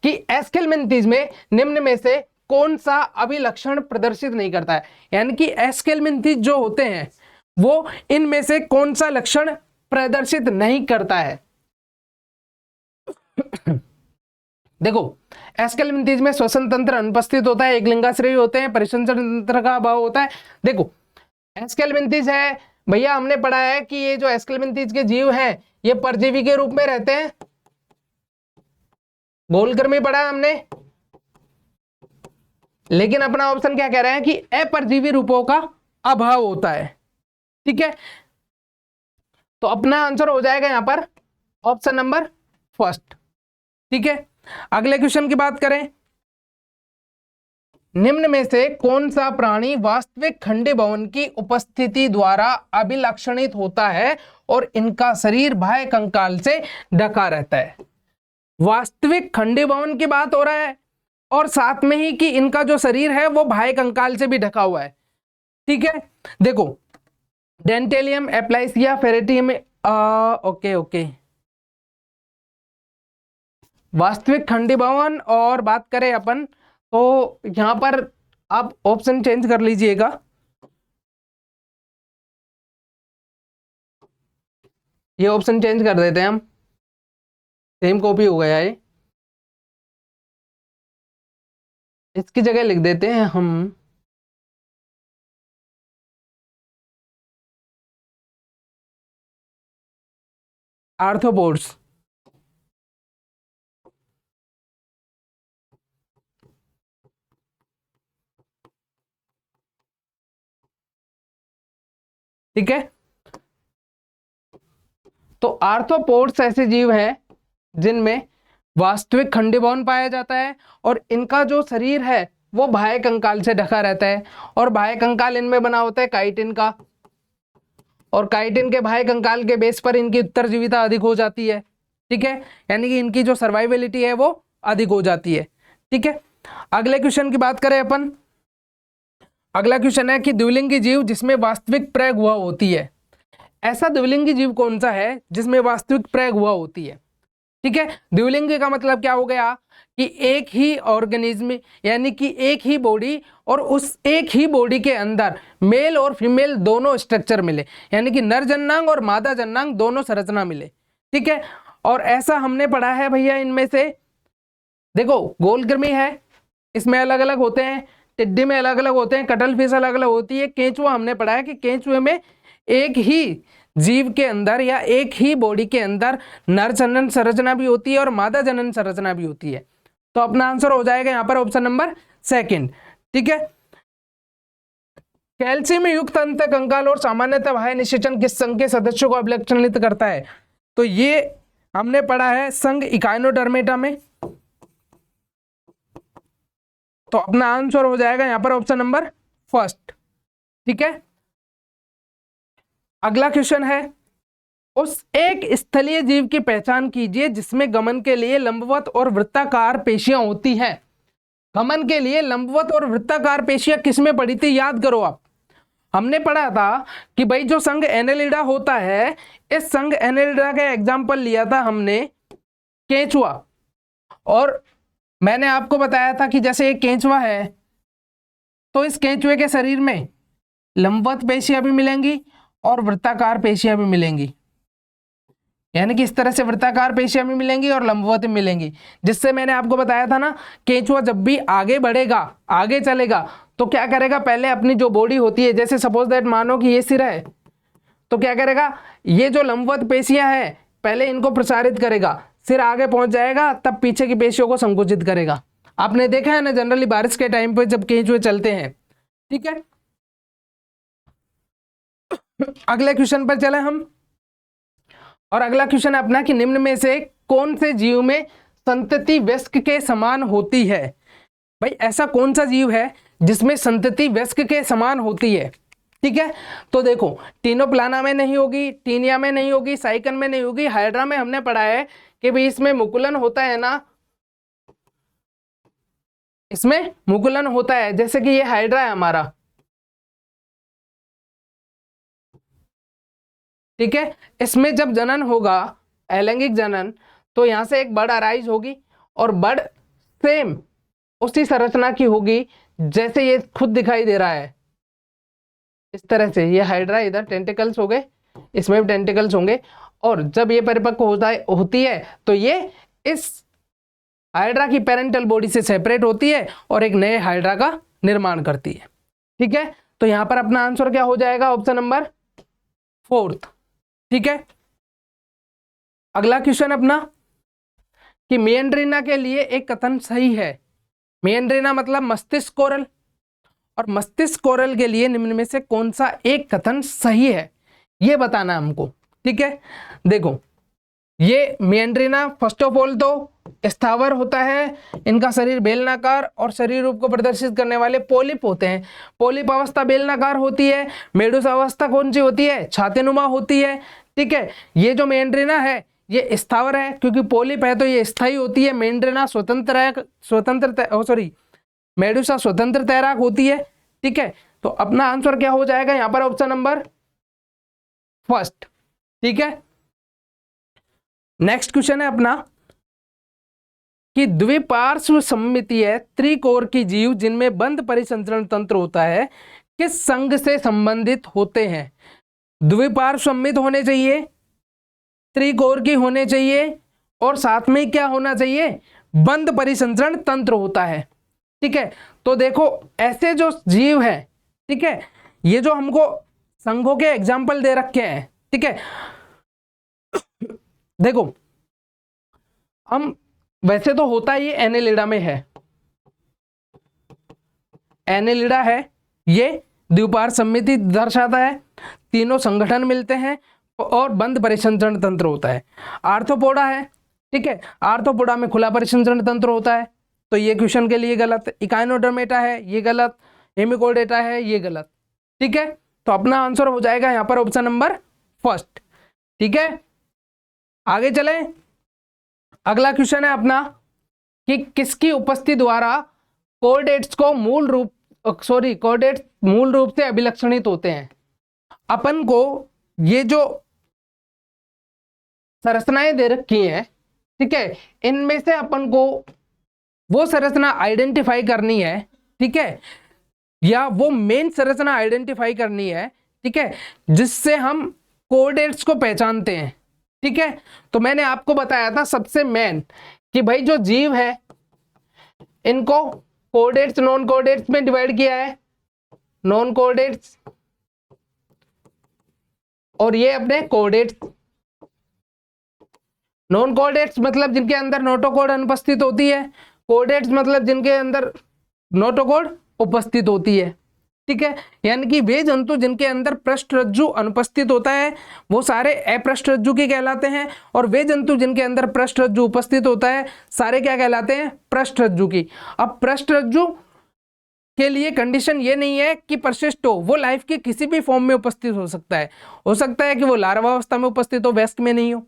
कि एस्केलमेंथीज में निम्न में से कौन सा अभिलक्षण प्रदर्शित नहीं करता है? यानी कि एस्केलमेंथीज जो होते हैं वो इनमें से कौन सा लक्षण प्रदर्शित नहीं करता है? देखो एस्केलमेंथीज में श्वसन तंत्र अनुपस्थित होता है, एक लिंगाश्रयी होते हैं, परिसंचरण तंत्र का अभाव होता है। देखो एस्केलमेंथीज है भैया, हमने पढ़ा है कि ये जो एस्केलमेंथीज के जीव हैं ये परजीवी के रूप में रहते हैं, गोलकृमि पढ़ा है हमने, लेकिन अपना ऑप्शन क्या कह रहा है कि अपरजीवी रूपों का अभाव होता है। ठीक है, तो अपना आंसर हो जाएगा यहां पर ऑप्शन नंबर फर्स्ट। ठीक है, अगले क्वेश्चन की बात करें, निम्न में से कौन सा प्राणी वास्तविक खंडीभवन की उपस्थिति द्वारा अभिलक्षणित होता है और इनका शरीर बाह्य कंकाल से ढका रहता है। वास्तविक खंडीभवन की बात हो रहा है और साथ में ही कि इनका जो शरीर है वो बाह्य कंकाल से भी ढका हुआ है। ठीक है, देखो डेंटेलियम, एप्लाइसिया, फेरेटियम, ओके, वास्तविक खंडीभवन और बात करें अपन तो यहां पर आप ऑप्शन चेंज कर लीजिएगा। ये ऑप्शन चेंज कर देते हैं हम, सेम कॉपी हो गया है, इसकी जगह लिख देते हैं हम आर्थ्रोपोड्स। ठीक है, तो आर्थ्रोपोड्स ऐसे जीव हैं जिनमें वास्तविक खंडीभवन पाया जाता है और इनका जो शरीर है वो बाह्य कंकाल से ढका रहता है और बाह्य कंकाल इनमें बना होता है काइटिन का, और काइटिन के बाह्य कंकाल के बेस पर इनकी उत्तरजीविता अधिक हो जाती है। ठीक है, यानी कि इनकी जो सर्वाइविलिटी है वो अधिक हो जाती है। ठीक है, अगले क्वेश्चन की बात करें अपन, अगला क्वेश्चन है कि द्विलिंगी जीव जिसमें वास्तविक प्रयोग हुआ होती है, ऐसा द्विलिंगी जीव कौन सा है जिसमें वास्तविक प्रयोग हुआ होती है। ठीक है, द्विलिंगी का मतलब क्या हो गया कि एक ही ऑर्गेनिज्म यानी कि एक ही बॉडी और उस एक ही बॉडी के अंदर मेल और फीमेल दोनों स्ट्रक्चर मिले, यानी कि नर जननांग और मादा जननांग दोनों संरचना मिले। ठीक है, और ऐसा हमने पढ़ा है भैया, इनमें से देखो गोलकृमि है, इसमें अलग अलग होते हैं, टिड्डी में अलग अलग होते हैं, कटल फिश अलग अलग होती है, केंचुआ हमने पढ़ा है कि केंचुए में एक ही जीव के अंदर या एक ही बॉडी के अंदर नर जनन संरचना भी होती है और मादा जनन संरचना भी होती है। तो अपना आंसर हो जाएगा यहां पर ऑप्शन नंबर सेकंड। ठीक है, कैल्शियम युक्त अंत कंकाल और सामान्यतः बाह्य निषेचन किस संघ के सदस्यों को अभिलक्षणित करता है, तो ये हमने पढ़ा है संघ इकाइनोडर्मेटा में। तो अपना आंसर हो जाएगा यहां पर ऑप्शन नंबर फर्स्ट। ठीक है, अगला क्वेश्चन है, उस एक स्थलीय जीव की पहचान कीजिए जिसमें गमन के लिए लंबवत और वृत्ताकार पेशियां होती हैं। गमन के लिए लंबवत और वृत्ताकार पेशियां किसमें पड़ी थी, याद करो आप, हमने पढ़ा था कि भाई जो संघ एनेलिडा होता है, इस संघ एनेलिडा का एग्जाम्पल लिया था हमने केंचुआ, और मैंने आपको बताया था कि जैसे एक केंचुआ है तो इस केंचुए के शरीर में लंबवत पेशियां भी मिलेंगी और वृत्ताकार पेशियां भी मिलेंगी, यानी कि इस तरह से वृत्ताकार पेशियां भी मिलेंगी और लंबवत भी मिलेंगी, जिससे मैंने आपको बताया था ना केंचुआ जब भी आगे बढ़ेगा, आगे चलेगा, तो क्या करेगा, पहले अपनी जो बॉडी होती है, जैसे सपोज दैट मानो कि ये सिर है, तो क्या करेगा, ये जो लंबवत पेशियां हैं पहले इनको प्रसारित करेगा, सिर आगे पहुंच जाएगा तब पीछे की पेशियों को संकुचित करेगा। आपने देखा है ना जनरली बारिश के टाइम पे जब केंचुए चलते हैं। ठीक है, अगले क्वेश्चन पर चले हम, और अगला क्वेश्चन है अपना कि निम्न में से कौन से जीव में संतति वयस्क के समान होती है। भाई ऐसा कौन सा जीव है जिसमें संतति वयस्क के समान होती है। ठीक है, तो देखो टीनोप्लाना में नहीं होगी, टीनिया में नहीं होगी, साइकन में नहीं होगी, हाइड्रा में हमने पढ़ा है कि भाई इसमें मुकुलन होता है ना, इसमें मुकुलन होता है, जैसे कि ये हाइड्रा है हमारा। ठीक है, इसमें जब जनन होगा अलैंगिक जनन, तो यहां से एक बर्ड अराइज होगी और बर्ड सेम उसी संरचना की होगी जैसे ये खुद दिखाई दे रहा है, इस तरह से। ये हाइड्रा, इधर टेंटिकल्स हो गए, इसमें भी टेंटिकल्स होंगे, और जब ये परिपक्व होती है तो ये इस हाइड्रा की पेरेंटल बॉडी से सेपरेट होती है और एक नए हाइड्रा का निर्माण करती है। ठीक है, तो यहां पर अपना आंसर क्या हो जाएगा, ऑप्शन नंबर फोर्थ। ठीक है, अगला क्वेश्चन अपना कि मेंड्रीना के लिए एक कथन सही है। मेंड्रीना मतलब मस्तिष्क कोरल, और मस्तिष्क कोरल के लिए निम्न में से कौन सा एक कथन सही है, ये बताना है हमको। ठीक है, देखो ये मेंड्रीना फर्स्ट ऑफ ऑल तो स्थावर होता है, इनका शरीर बेलनाकार और शरीर रूप को प्रदर्शित करने वाले पोलिप होते हैं। पोलिप अवस्था बेलनाकार होती है, मेडूसा अवस्था कौन सी होती है, छातेनुमा होती है। ठीक है, ये जो मेंड्रीना है ये स्थावर है, क्योंकि पोलिप है तो ये स्थायी होती है। मेंड्रीना मेडूसा स्वतंत्र तैराक होती है। ठीक है, तो अपना आंसर क्या हो जाएगा यहाँ पर, ऑप्शन नंबर फर्स्ट। ठीक है, नेक्स्ट क्वेश्चन है अपना कि द्विपार्श्व सममितीय त्रिकोर की जीव जिनमें बंद परिसंचरण तंत्र होता है किस संघ से संबंधित होते हैं। द्विपार्श्व सममित होने चाहिए, त्रिकोर की होने चाहिए और साथ में क्या होना चाहिए, बंद परिसंचरण तंत्र होता है। ठीक है, तो देखो ऐसे जो जीव है, ठीक है, ये जो हमको संघों के एग्जाम्पल दे रखे हैं। ठीक है, देखो हम वैसे तो होता ही एनेलिडा में है, एनेलिडा है, ये द्विपार्श्व सममिति दर्शाता है, तीनों संगठन मिलते हैं और बंद परिसंचरण तंत्र होता है। आर्थ्रोपोडा है, ठीक है, आर्थ्रोपोडा में खुला परिसंचरण तंत्र होता है, तो ये क्वेश्चन के लिए गलत। इकाइनोडर्मेटा है, ये गलत। हेमिकोडेटा है, ये गलत। ठीक है, तो अपना आंसर हो जाएगा यहाँ पर ऑप्शन नंबर फर्स्ट। ठीक है, आगे चले। अगला क्वेश्चन है अपना कि किसकी उपस्थिति द्वारा कोऑर्डिनेट्स मूल रूप से अभिलक्षणित होते हैं। अपन को ये जो संरचनाएं दे रखी हैं, ठीक है, इनमें से अपन को वो संरचना आइडेंटिफाई करनी है, ठीक है, या वो मेन संरचना आइडेंटिफाई करनी है, ठीक है, जिससे हम कोऑर्डिनेट्स को पहचानते हैं। ठीक है, तो मैंने आपको बताया था सबसे मेन कि भाई जो जीव है इनको कोऑर्डिनेट्स नॉन कोऑर्डिनेट्स में डिवाइड किया है, नॉन कोऑर्डिनेट्स और ये अपने कोऑर्डिनेट्स। नॉन कोऑर्डिनेट्स मतलब जिनके अंदर नोटोकोड अनुपस्थित होती है, कोऑर्डिनेट्स मतलब जिनके अंदर नोटोकोड उपस्थित होती है। ठीक है, यानी कि वे जंतु जिनके अंदर पृष्ठरज्जु अनुपस्थित होता है वो सारे अपृष्ठरज्जु के कहलाते हैं, और वे जंतु जिनके अंदर पृष्ठरज्जु उपस्थित होता है सारे क्या कहलाते हैं, पृष्ठरज्जु की। अब पृष्ठरज्जु के लिए कंडीशन ये नहीं है कि परसिस्ट हो, वो लाइफ के किसी भी फॉर्म में उपस्थित हो सकता है कि वो लार्वा अवस्था में उपस्थित हो, वयस्क में नहीं हो।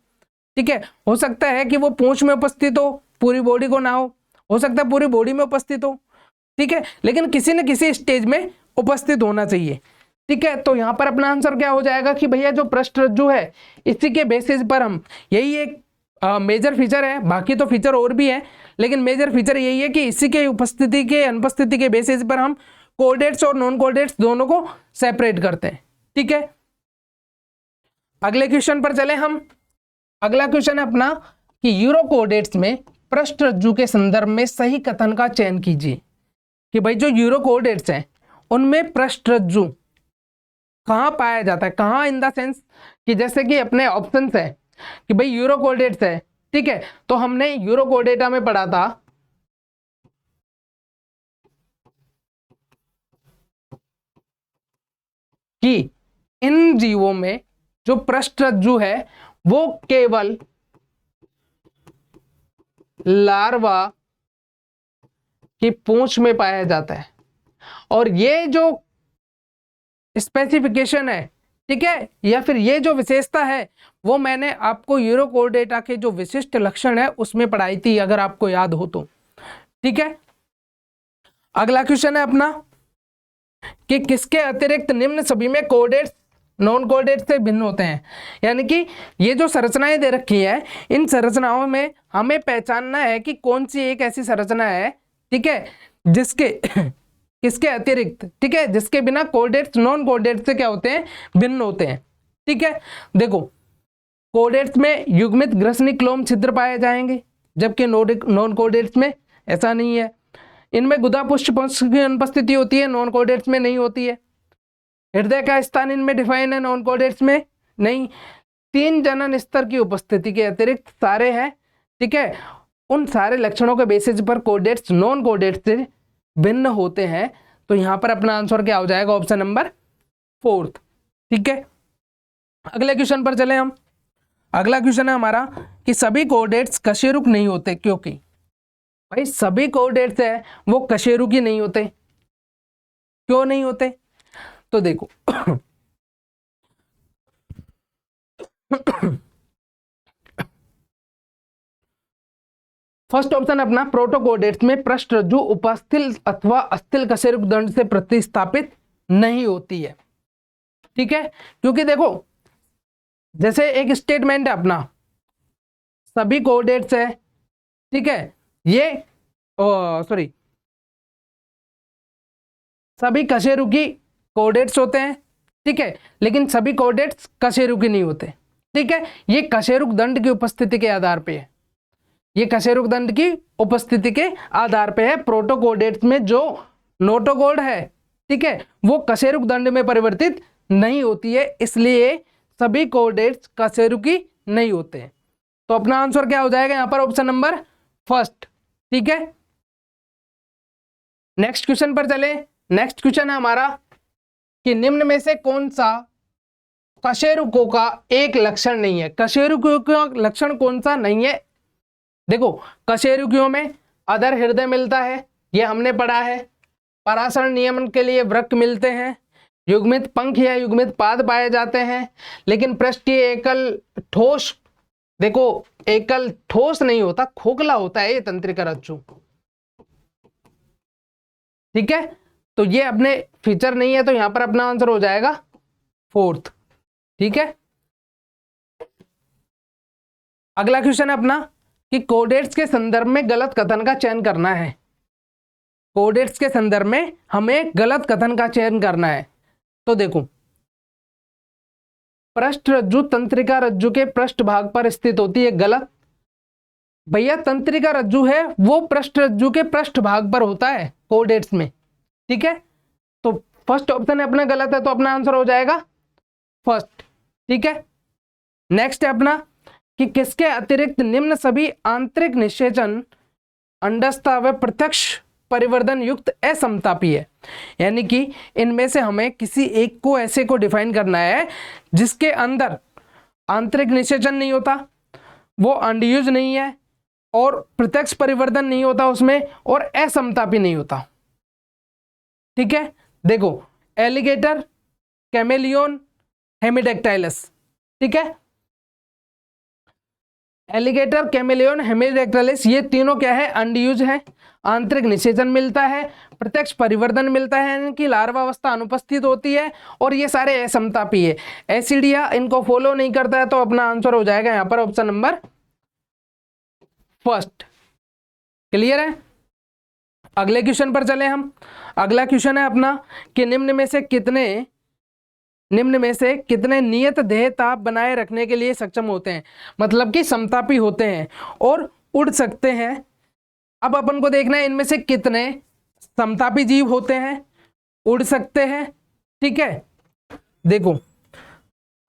ठीक है, हो सकता है कि वो पूंछ में उपस्थित हो, पूरी बॉडी को ना हो सकता है पूरी बॉडी में उपस्थित हो। ठीक है, लेकिन किसी न किसी स्टेज में उपस्थित होना चाहिए। ठीक है, तो यहां पर अपना आंसर क्या हो जाएगा कि भैया जो पृष्ठरज्जु है इसी के बेसिस पर हम, यही एक मेजर फीचर है, बाकी तो फीचर और भी है लेकिन मेजर फीचर यही है कि इसी के उपस्थिति के अनुपस्थिति के बेसिस पर हम कोऑर्डिनेट्स और नॉन कोऑर्डिनेट्स दोनों को सेपरेट करते हैं। ठीक है, अगले क्वेश्चन पर चले हम। अगला क्वेश्चन है अपना कि यूरो कोऑर्डिनेट्स में पृष्ठरज्जु के संदर्भ में सही कथन का चयन कीजिए। कि भाई जो यूरो कोऑर्डिनेट्स हैं उनमें पृष्ठरज्जु कहाँ पाया जाता है, कहाँ इन द सेंस कि जैसे कि अपने ऑप्शंस है कि भाई यूरो कोऑर्डिनेट्स है, ठीक है, तो हमने यूरो कोऑर्डिनेटा में पढ़ा था कि इन जीवों में जो पृष्ठरज्जु है वो केवल लार्वा की पूंछ में पाया जाता है, और ये जो स्पेसिफिकेशन है, ठीक है, या फिर ये जो विशेषता है वो मैंने आपको यूरो कोऑर्डिनेटा के जो विशिष्ट लक्षण है उसमें पढ़ाई थी, अगर आपको याद हो तो। ठीक है, अगला क्वेश्चन है अपना कि किसके अतिरिक्त निम्न सभी में कोऑर्डिनेट्स नॉन कोऑर्डिनेट्स से भिन्न होते हैं। यानी कि ये जो संरचनाएं दे रखी है इन संरचनाओं में हमें पहचानना है कि कौन सी एक ऐसी संरचना है, ठीक है, जिसके किसके अतिरिक्त, ठीक है, जिसके बिना कोऑर्डिनेट्स नॉन कोऑर्डिनेट्स से क्या होते हैं, भिन्न होते हैं। ठीक है, देखो कोऑर्डिनेट्स में युग्मित ग्रसनी क्लोम छिद्र पाए जाएंगे, जबकि नॉन कोऑर्डिनेट्स में ऐसा नहीं है। इनमें गुदा पुष्प की अनुपस्थिति होती है, नॉन कोऑर्डिनेट्स में नहीं होती है। हृदय का स्थान इनमें डिफाइन है, नॉन कोऑर्डिनेट्स में नहीं। 3 जनन स्तर की उपस्थिति के अतिरिक्त सारे हैं, ठीक है, उन सारे लक्षणों के बेसिस पर कोऑर्डिनेट्स नॉन कोऑर्डिनेट्स से भिन्न होते हैं, तो यहां पर अपना आंसर क्या हो जाएगा, ऑप्शन नंबर 4। ठीक है, अगले क्वेश्चन पर चले हम। अगला क्वेश्चन है हमारा कि सभी कोऑर्डिनेट्स कशेरुक नहीं होते, क्योंकि भाई सभी कोऑर्डिनेट्स है वो कशेरुकी नहीं होते, क्यों नहीं होते? तो देखो फर्स्ट ऑप्शन अपना प्रोटोकोऑर्डिनेट्स में पृष्ठ रज्जु उपस्थिल अथवा अस्थिल कशेरुक दंड से प्रतिस्थापित नहीं होती है। ठीक है, क्योंकि देखो जैसे एक स्टेटमेंट है अपना, सभी कोऑर्डिनेट्स है, ठीक है, ये सॉरी सभी कशेरुकी कोऑर्डिनेट्स होते हैं, ठीक है, लेकिन सभी कोऑर्डिनेट्स कशेरुकी नहीं होते। ठीक है, ये कशेरुक दंड की उपस्थिति के आधार पे है, ये कशेरुक दंड की उपस्थिति के आधार पे है। प्रोटोकोऑर्डिनेट्स में जो नोटोकॉर्ड है, ठीक है, वो कशेरुक दंड में परिवर्तित नहीं होती है, इसलिए सभी कोऑर्डिनेट्स कशेरुकी नहीं होते। तो अपना आंसर क्या हो जाएगा यहाँ पर, ऑप्शन नंबर फर्स्ट। ठीक है, नेक्स्ट क्वेश्चन पर चले। नेक्स्ट क्वेश्चन है हमारा कि निम्न में से कौन सा कशेरुकों का एक लक्षण नहीं है। कशेरुकियों का लक्षण कौन सा नहीं है? देखो कशेरुकियों में अधर हृदय मिलता है, ये हमने पढ़ा है। पराशरण नियमन के लिए वृक्क मिलते हैं, युग्मित पंख या युग्मित पाद पाए जाते हैं, लेकिन पृष्ठीय एकल ठोस, देखो एकल ठोस नहीं होता, खोखला होता है ये तंत्रिका रज्जु। ठीक है, तो ये अपने फीचर नहीं है, तो यहां पर अपना आंसर हो जाएगा 4th। ठीक है, अगला क्वेश्चन है अपना कि कोऑर्डिनेट्स के संदर्भ में गलत कथन का चयन करना है। कोऑर्डिनेट्स के संदर्भ में हमें गलत कथन का चयन करना है। तो देखो पृष्ठ रज्जु तंत्रिका रज्जु के पृष्ठ भाग पर स्थित होती है, गलत। भैया तंत्रिका रज्जु है वो पृष्ठ रज्जु के पृष्ठ भाग पर होता है कोऑर्डिनेट्स में। ठीक है, तो फर्स्ट ऑप्शन है अपना गलत है, तो अपना आंसर हो जाएगा फर्स्ट। ठीक है, नेक्स्ट है अपना कि किसके अतिरिक्त निम्न सभी आंतरिक निषेचन अंडस्था व प्रत्यक्ष परिवर्धन युक्त असमतापी है। यानी कि इनमें से हमें किसी एक को ऐसे को डिफाइन करना है जिसके अंदर आंतरिक निषेचन नहीं होता, वो अंडयुज नहीं है, और प्रत्यक्ष परिवर्धन नहीं होता उसमें, और असमतापी नहीं होता। ठीक है, देखो एलिगेटर, कैमेलियन, हेमिडेक्टाइलस। ठीक है, एलिगेटर, कैमेलियन, हेमिडेक्टाइलस ये तीनों क्या है, अंडयुज है, आंतरिक निषेचन मिलता है, प्रत्यक्ष परिवर्धन मिलता है, इनकी लार्वावस्था अनुपस्थित होती है, और ये सारे असमतापी है। एसिडिया इनको फॉलो नहीं करता है, तो अपना आंसर हो जाएगा यहाँ पर ऑप्शन नंबर फर्स्ट। क्लियर है, अगले क्वेश्चन पर चले हम। अगला क्वेश्चन है अपना कि निम्न में से कितने नियत देह ताप बनाए रखने के लिए सक्षम होते हैं, मतलब कि समतापी होते हैं और उड़ सकते हैं। अब अपन को देखना है इनमें से कितने समतापी जीव होते हैं, उड़ सकते हैं। ठीक है, देखो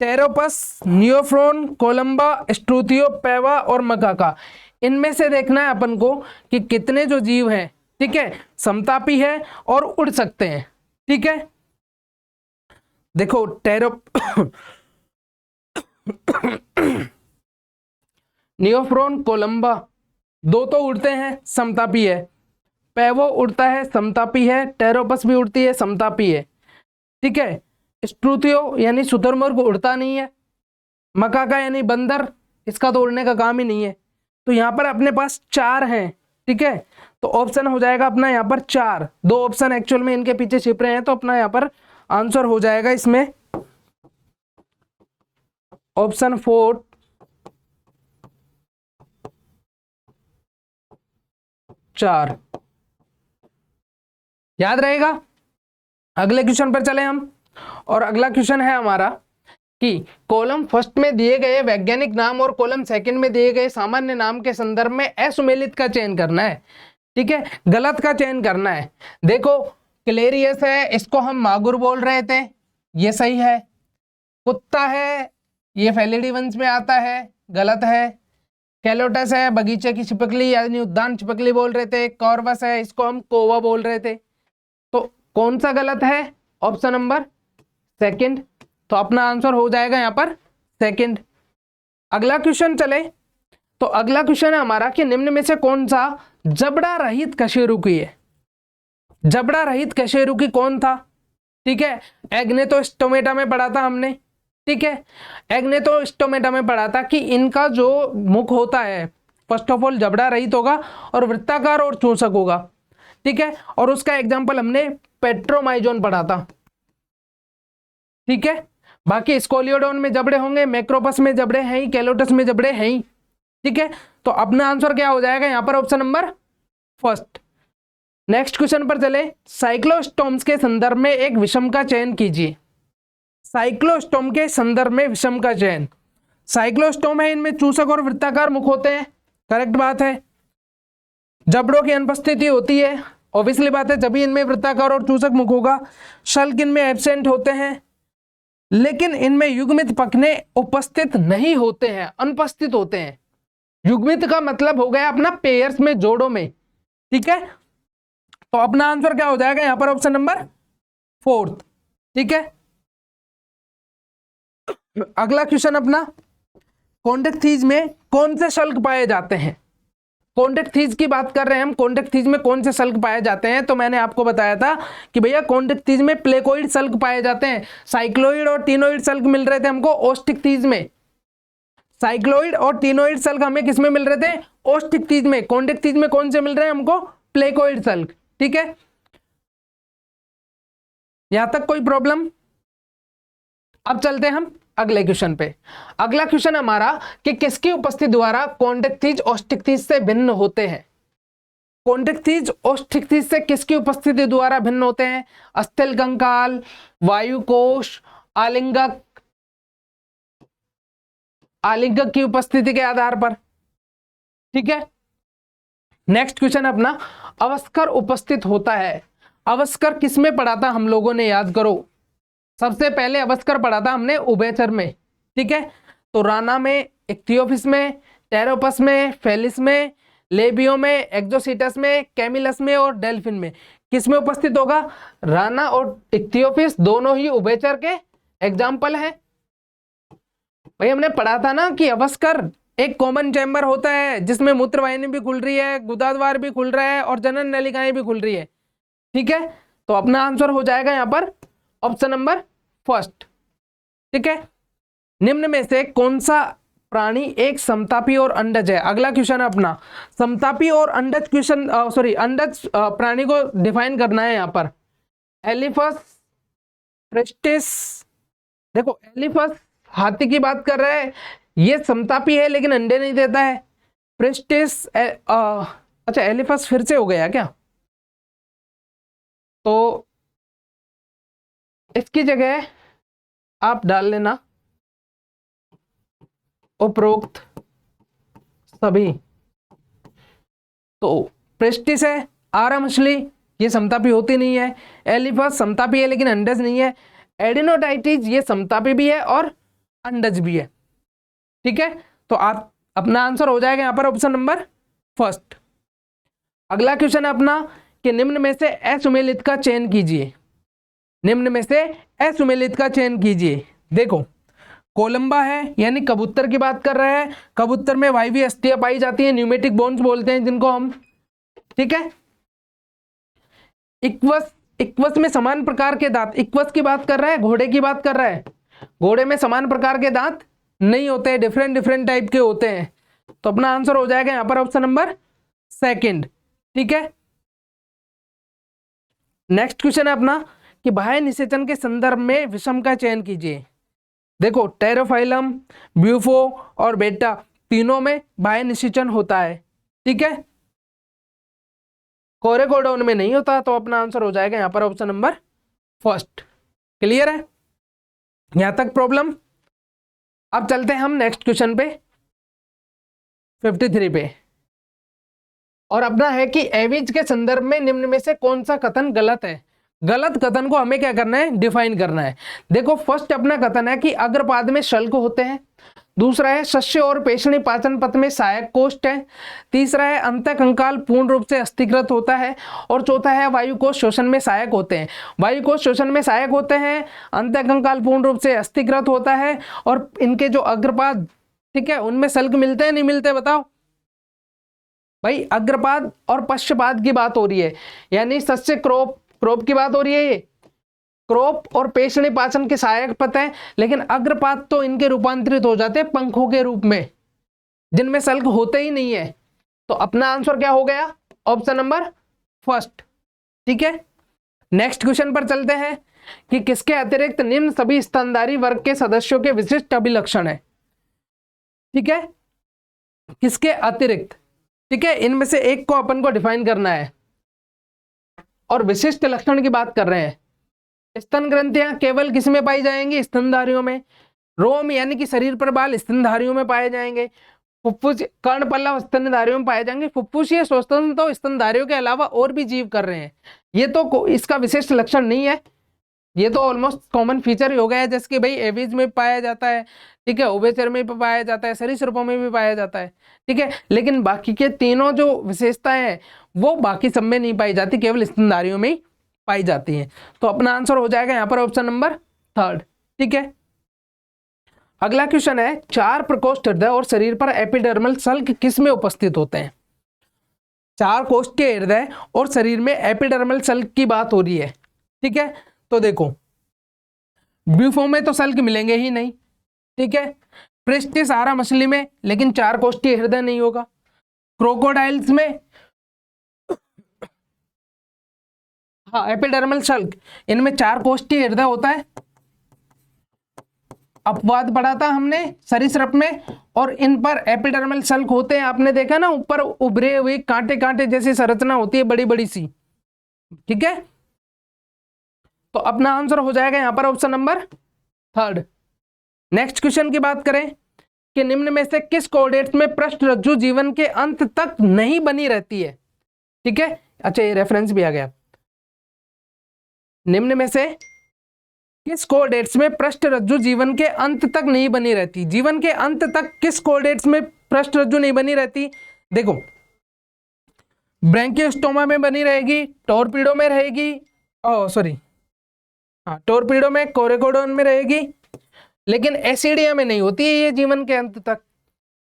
टेरोपस, नियोफ्रोन, कोलंबा, स्ट्रूथियो, पैवा और मकाका, इनमें से देखना है अपन को कि कितने जो जीव हैं, ठीक है, समतापी है और उड़ सकते हैं। ठीक है, देखो नियोफ्रोन, कोलंबा दो तो उड़ते हैं, समतापी है। पैवो उड़ता है, समतापी है। टेरोपस भी उड़ती है, समतापी है। ठीक है, स्ट्रूथियो यानी शुतुरमुर्ग उड़ता नहीं है। मकाका यानी बंदर, इसका तो उड़ने का काम ही नहीं है। तो यहाँ पर अपने पास 4 हैं। ठीक है, तो ऑप्शन हो जाएगा अपना यहाँ पर 4। 2 ऑप्शन एक्चुअल में इनके पीछे छिप रहे हैं, तो अपना यहाँ पर आंसर हो जाएगा इसमें ऑप्शन 4 4। याद रहेगा। अगले क्वेश्चन पर चले हम, और अगला क्वेश्चन है हमारा कि कॉलम फर्स्ट में दिए गए वैज्ञानिक नाम और कॉलम सेकंड में दिए गए सामान्य नाम के संदर्भ में असुमेलित का चयन करना है। ठीक है, गलत का चयन करना है। देखो क्लेरियस है, इसको हम मागुर बोल रहे थे, ये सही है। कुत्ता है, ये फेलिडी वंश में आता है, गलत है। कैलोटस है, बगीचे की छिपकली यानी उद्यान छिपकली बोल रहे थे। कॉर्वस है, इसको हम कोवा बोल रहे थे। तो कौन सा गलत है? Option number second. तो अपना आंसर हो जाएगा यहाँ पर सेकंड। अगला क्वेश्चन चले, तो अगला क्वेश्चन है हमारा कि निम्न में से कौन सा जबड़ा रहित कशेरुकी है? जबड़ा रहित कशेरुकी कौन था? ठीक है, एग्नेटोस्टोमेटा में पढ़ा था हमने। ठीक है, एग्नेटोस्टोमेटा में पढ़ा था कि इनका जो मुख होता है फर्स्ट ऑफ ऑल जबड़ा रहित होगा और वृत्ताकार और चूसक होगा। ठीक है, और उसका एग्जांपल हमने पेट्रोमाइजोन पढ़ा था। ठीक है, बाकी स्कोलियोडोन में जबड़े होंगे, मैक्रोपस में जबड़े हैं ही, कैलोटस में जबड़े हैं ही। ठीक है, तो अपना आंसर क्या हो जाएगा यहाँ पर? Option number first. Next question पर चले, साइक्लोस्टोम्स के संदर्भ में एक विषम का चयन कीजिए। साइक्लोस्टोम के संदर्भ में विषम का चयन। साइक्लोस्टोम है, इनमें चूसक और वृत्ताकार मुख होते हैं, करेक्ट बात है। जबड़ों की अनुपस्थिति होती है, ऑब्वियसली बात है, जब इनमें वृत्ताकार और चूसक मुख होगा। शल्क इनमें एब्सेंट होते हैं, लेकिन इनमें युग्मित पखने उपस्थित नहीं होते हैं, अनुपस्थित होते हैं। युग्मित का मतलब हो गया अपना पेयर्स में, जोड़ों में। ठीक है, तो अपना आंसर क्या हो जाएगा यहां पर? Option number fourth. ठीक है, अगला क्वेश्चन अपना, कॉन्डेक्थीज में कौन से शल्क पाए जाते हैं? कॉन्डेक्थीज की बात कर रहे हैं हम, कॉन्डेक्थीज में कौन से शल्क पाए जाते हैं? तो मैंने आपको बताया था कि भैया कॉन्डेक्थीज में प्लेकोइड शल्क पाए जाते हैं। साइक्लोइड और टीनोइड शल्क मिल रहे थे हमको ओस्टिकथीज में। साइक्लोइड और टीनोइड शल्क हमें किसमें मिल रहे थे? ओस्टिकथीज में। कॉन्डेक्थीज में कौन से मिल रहे हैं हमको? प्लेकोइड शल्क। ठीक है, यहां तक कोई प्रॉब्लम? अब चलते हैं हम अगले क्वेश्चन पे। अगला क्वेश्चन हमारा कि किसकी उपस्थिति द्वारा कॉन्डेक्थीज ओस्टिकथीज से भिन्न होते हैं? कॉन्डेक्थीज ओस्टिकथीज से किसकी उपस्थिति द्वारा भिन्न होते हैं? अस्थिल कंकाल, वायुकोश, आलिंगक, आलिंगक की उपस्थिति के आधार पर। ठीक है, नेक्स्ट क्वेश्चन अपना, अवस्कर उपस्थित होता है। अवस्कर किसमें पढ़ा था हम लोगों ने? याद करो, सबसे पहले अवस्कर पढ़ा था हमने उभयचर में। ठीक है, तो राना में, इक्थियोपिस में, टेरोपस में, फेलिस में, लेबियो में, एक्जोसीटस में, कैमिलस में और डेल्फिन में किसमें उपस्थित होगा? राना और इक्थियोपिस दोनों ही उभयचर के एग्जाम्पल है। भाई हमने पढ़ा था ना कि अवस्कर एक कॉमन चैम्बर होता है जिसमें मूत्रवाहिनी भी खुल रही है, गुदाद्वार भी खुल रहा है और जनन नलिकाएं भी खुल रही है। ठीक है, तो अपना आंसर हो जाएगा यहाँ पर ऑप्शन नंबर फर्स्ट। ठीक है, निम्न में से कौन सा प्राणी एक समतापी और अंडज है? अगला क्वेश्चन है अपना समतापी और अंडज क्वेश्चन, सॉरी अंडज प्राणी को डिफाइन करना है यहाँ पर। एलिफस, प्रेस्टिस, देखो एलिफस हाथी की बात कर रहा है, ये समतापी है लेकिन अंडे नहीं देता है। प्रेस्टिस, अच्छा एलिफस फिर से हो गया क्या? तो इसकी जगह आप डाल लेना उपरोक्त सभी। तो प्रेस्टिस है, आरा मछली, ये समतापी होती नहीं है। एलिफस समतापी है लेकिन अंडज नहीं है। एडिनोडाइटिस ये समतापी भी है और अंडज भी है। ठीक है, तो आप अपना आंसर हो जाएगा यहाँ पर ऑप्शन नंबर फर्स्ट। अगला क्वेश्चन है अपना कि निम्न में से असुमेलित का चयन कीजिए। निम्न में से असुमेलित का चयन कीजिए। देखो कोलंबा है, यानी कबूतर की बात कर रहे हैं। कबूतर में वायवीय अस्थियां पाई जाती है, न्यूमेटिक बोन्स बोलते हैं जिनको हम। ठीक है, इक्वस, इक्वस में समान प्रकार के दांत, इक्वस की बात कर रहा है, घोड़े की बात कर रहा है। घोड़े में समान प्रकार के दांत नहीं होते, डिफरेंट डिफरेंट टाइप के होते हैं। तो अपना आंसर हो जाएगा यहां पर ऑप्शन नंबर सेकंड। ठीक है, नेक्स्ट क्वेश्चन है अपना कि बाह्य निषेचन के संदर्भ में विषम का चयन कीजिए। देखो टेरोफाइलम, ब्यूफो और बेटा तीनों में बाह्य निषेचन होता है। ठीक है, कोरेकोडोन में नहीं होता, तो अपना आंसर हो जाएगा यहां पर ऑप्शन नंबर फर्स्ट। क्लियर है यहां तक प्रॉब्लम? अब चलते हैं हम नेक्स्ट क्वेश्चन पे 53 पे, और अपना है कि एविज के संदर्भ में निम्न में से कौन सा कथन गलत है? गलत कथन को हमें क्या करना है? डिफाइन करना है। देखो फर्स्ट अपना कथन है कि अग्रपाद में शल्क होते हैं, दूसरा है शस्य और पेषणी पाचन पथ में सहायक कोष्ठ है। तीसरा है अंतःकंकाल पूर्ण रूप से अस्थिकृत होता है। और चौथा है वायु कोश शोषण में सहायक होते हैं। वायु कोश शोषण में सहायक होते हैं, अंतःकंकाल पूर्ण रूप से अस्थिकृत होता है, और इनके जो अग्रपाद, ठीक है, उनमें सल्क मिलते हैं नहीं मिलते, बताओ भाई। अग्रपाद और पश्चपाद की बात हो रही है, यानी सस्य क्रोप की बात हो रही है। ये क्रोप और पेषणी पाचन के सहायक पथ है, लेकिन अग्रपाद तो इनके रूपांतरित हो जाते हैं पंखों के रूप में, जिनमें सल्क होते ही नहीं है। तो अपना आंसर क्या हो गया? Option number first. ठीक है, नेक्स्ट क्वेश्चन पर चलते हैं कि किसके अतिरिक्त निम्न सभी स्तनधारी वर्ग के सदस्यों के विशिष्ट अभिलक्षण है। ठीक है, किसके अतिरिक्त, ठीक है, इनमें से एक को अपन को डिफाइन करना है और विशिष्ट लक्षण की बात कर रहे हैं। स्तन ग्रंथियां केवल किस में पाई जाएंगी? स्तनधारियों में। रोम यानी कि शरीर पर बाल स्तनधारियों में पाए जाएंगे। फुफ्फुस, कर्ण पल्लव स्तनधारियों में पाए जाएंगे। फुफ्फुसीय श्वसन तो स्तनधारियों के अलावा और भी जीव कर रहे हैं। ये तो इसका विशिष्ट लक्षण नहीं है, ये तो ऑलमोस्ट कॉमन फीचर ही हो गया है, जैसे कि भाई एवीज में पाया जाता है, ठीक है, उभयचर में भी पाया जाता है, सरीसृपों में भी पाया जाता है, ठीक है, लेकिन बाकी के तीनों जो विशेषताएं हैं वो बाकी सब में नहीं पाई जाती, केवल स्तनधारियों में ही पाई जाती हैं। तो अपना आंसर हो जाएगा यहाँ पर ऑप्शन नंबर थर्ड। ठीक है, अगला क्वेश्चन है, 4 प्रकोष्ठ हृदय और शरीर पर एपिडर्मल सल्क किस में उपस्थित होते हैं? 4 कोष्ठ के हृदय और शरीर में एपिडर्मल सल्क की बात हो रही है। ठीक है, तो देखो ब्यूफो में तो सल्क मिलेंगे ही नहीं, ठीक है, पृष्ठ सहारा मछली में, लेकिन 4 कोष्ठीय हृदय नहीं होगा। क्रोकोडाइल्स में हाँ एपिडर्मल सल्क, इनमें 4 कोष्ठीय हृदय होता है। अपवाद पढ़ा था हमने सरीसृप में, और इन पर एपिडर्मल सल्क होते हैं। आपने देखा ना, ऊपर उभरे हुए कांटे कांटे जैसी संरचना होती है, बड़ी बड़ी सी। ठीक है, तो अपना आंसर हो जाएगा यहां पर option number third. Next question की बात करें कि निम्न में से किस कोऑर्डिनेट्स में पृष्ठ रज्जु जीवन के अंत तक नहीं बनी रहती है? ठीक है, अच्छा ये रेफरेंस भी आ गया। निम्न में से किस कोऑर्डिनेट्स में पृष्ठ रज्जु जीवन के अंत तक नहीं बनी रहती? जीवन के अंत तक किस कोऑर्डिनेट्स में पृष्ठ रज्जु नहीं बनी रहती? देखो, ब्रैंकियोस्टोमा में बनी रहेगी, टॉर्पीडो में रहेगी, टॉर्पीडो में, कोरेकोडोन में रहेगी, लेकिन एसिडिया में नहीं होती है ये जीवन के अंत तक।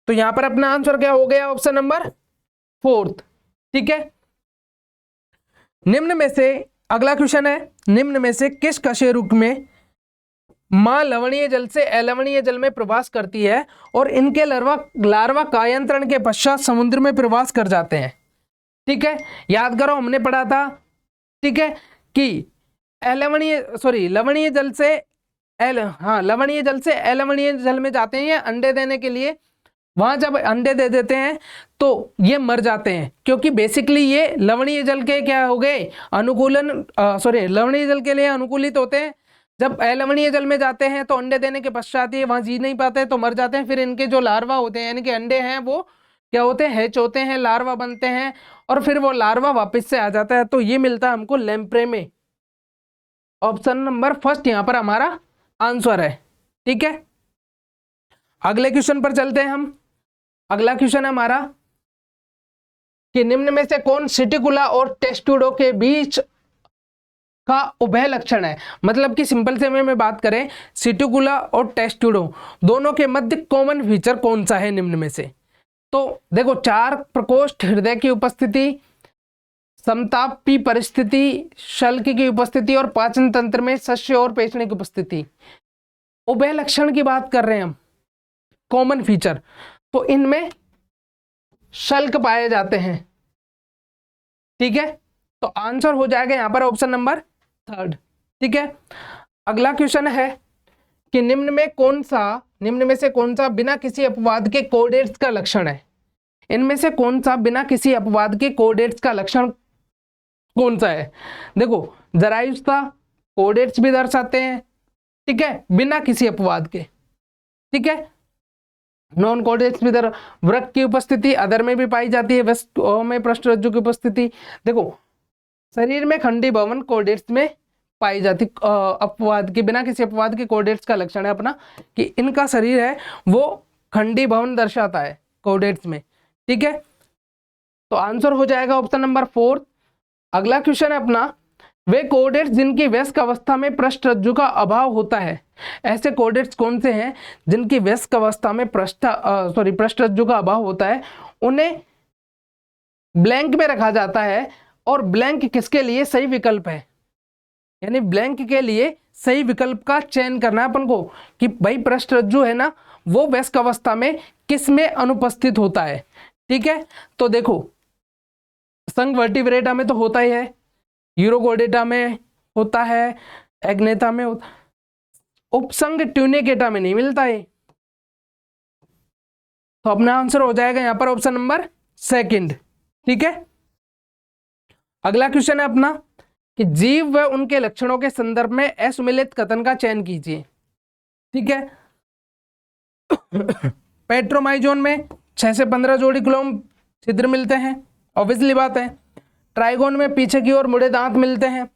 तो यहां पर अपना आंसर क्या हो गया? Option number fourth. ठीक है, निम्न में से अगला क्वेश्चन है, निम्न में से किस कशेरुक में मां लवणीय जल से अलवणीय जल में प्रवास करती है और इनके लार्वा कायांतरण के पश्चात समुद्र में प्रवास कर जाते हैं? ठीक है, याद करो हमने पढ़ा था, ठीक है, कि लवणीय जल से लवणीय जल से अलवणीय जल में जाते हैं अंडे देने के लिए। वहां जब अंडे दे देते हैं तो ये मर जाते हैं, क्योंकि बेसिकली ये लवणीय जल के क्या हो गए? लवणीय जल के लिए अनुकूलित होते हैं। जब अलवणीय जल में जाते हैं तो अंडे देने के पश्चात ये वहां जी नहीं पाते तो मर जाते हैं। फिर इनके जो लार्वा होते हैं, यानी कि अंडे हैं, वो क्या होते हैं? हैच होते हैं, लार्वा बनते हैं, और फिर वो लार्वा वापस से आ जाता है। तो ये मिलता है हमको लैम्प्रे में। ऑप्शन नंबर फर्स्ट यहां पर हमारा आंसर है। ठीक है, अगले क्वेश्चन पर चलते हैं हम। अगला क्वेश्चन है हमारा कि निम्न में से कौन सिटिकुला और टेस्टुडो के बीच का उभय लक्षण है? मतलब कि सिंपल से में बात करें, सिटिकुला और टेस्टुडो दोनों के मध्य कॉमन फीचर कौन सा है निम्न में से? तो देखो, 4 प्रकोष्ठ हृदय की उपस्थिति, समतापी परिस्थिति, शल्क की उपस्थिति और पाचन तंत्र में शस्य और पेषणी की उपस्थिति। उभय लक्षण की बात कर रहे हैं हम, कॉमन फीचर, तो इनमें शल्क पाए जाते हैं। ठीक है, तो आंसर हो जाएगा यहां पर ऑप्शन नंबर थर्ड। ठीक है, अगला क्वेश्चन है कि निम्न में से कौन सा बिना किसी अपवाद के कोऑर्डिनेट्स का लक्षण है? इनमें से कौन सा बिना किसी अपवाद के कोऑर्डिनेट्स का लक्षण कौन सा है? देखो, जरायुस्ता कोऑर्डिनेट्स भी दर्शाते हैं, ठीक है, बिना किसी अपवाद के। ठीक है, नॉन कोऑर्डिनेट्स भी वृक्क की उपस्थिति अदर में भी पाई जाती है, वृक्क में पृष्ठ रज्जु की उपस्थिति। देखो, शरीर में खंडी भवन कोऑर्डिनेट्स में पाई जाती, अपवाद के, बिना किसी अपवाद के कोऑर्डिनेट्स का लक्षण है अपना कि इनका शरीर है वो खंडी भवन दर्शाता है कोडेट्स में। ठीक है, तो आंसर हो जाएगा ऑप्शन नंबर 4। अगला क्वेश्चन है अपना, वे कोडेट्स जिनकी वयस्क अवस्था में पृष्ठरज्जु का अभाव होता है। ऐसे कोडेट्स कौन से हैं जिनकी वयस्क अवस्था में पृष्ठरज्जु का अभाव होता है? उन्हें ब्लैंक में रखा जाता है, और ब्लैंक किसके लिए सही विकल्प है? यानी ब्लैंक के लिए सही विकल्प का चयन करना है अपन को कि भाई पृष्ठरज्जु है ना, वो वयस्क अवस्था में किस में अनुपस्थित होता है। ठीक है, तो देखो संघ वर्टिब्रेटा में तो होता ही है, यूरोकोडेटा में होता है, एग्नेटा में होता, उपसंघ ट्यूनिकेटा में नहीं मिलता है। तो अपना आंसर हो जाएगा यहां पर ऑप्शन नंबर 2। ठीक है, अगला क्वेश्चन है अपना कि जीव व उनके लक्षणों के संदर्भ में असुमेलित कथन का चयन कीजिए। ठीक है, पेट्रोमाइजोन में 6 से 15 जोड़ी क्लोम छिद्र मिलते हैं, ऑब्वियसली बात है। ट्राइगोन में पीछे की ओर मुड़े दांत मिलते हैं।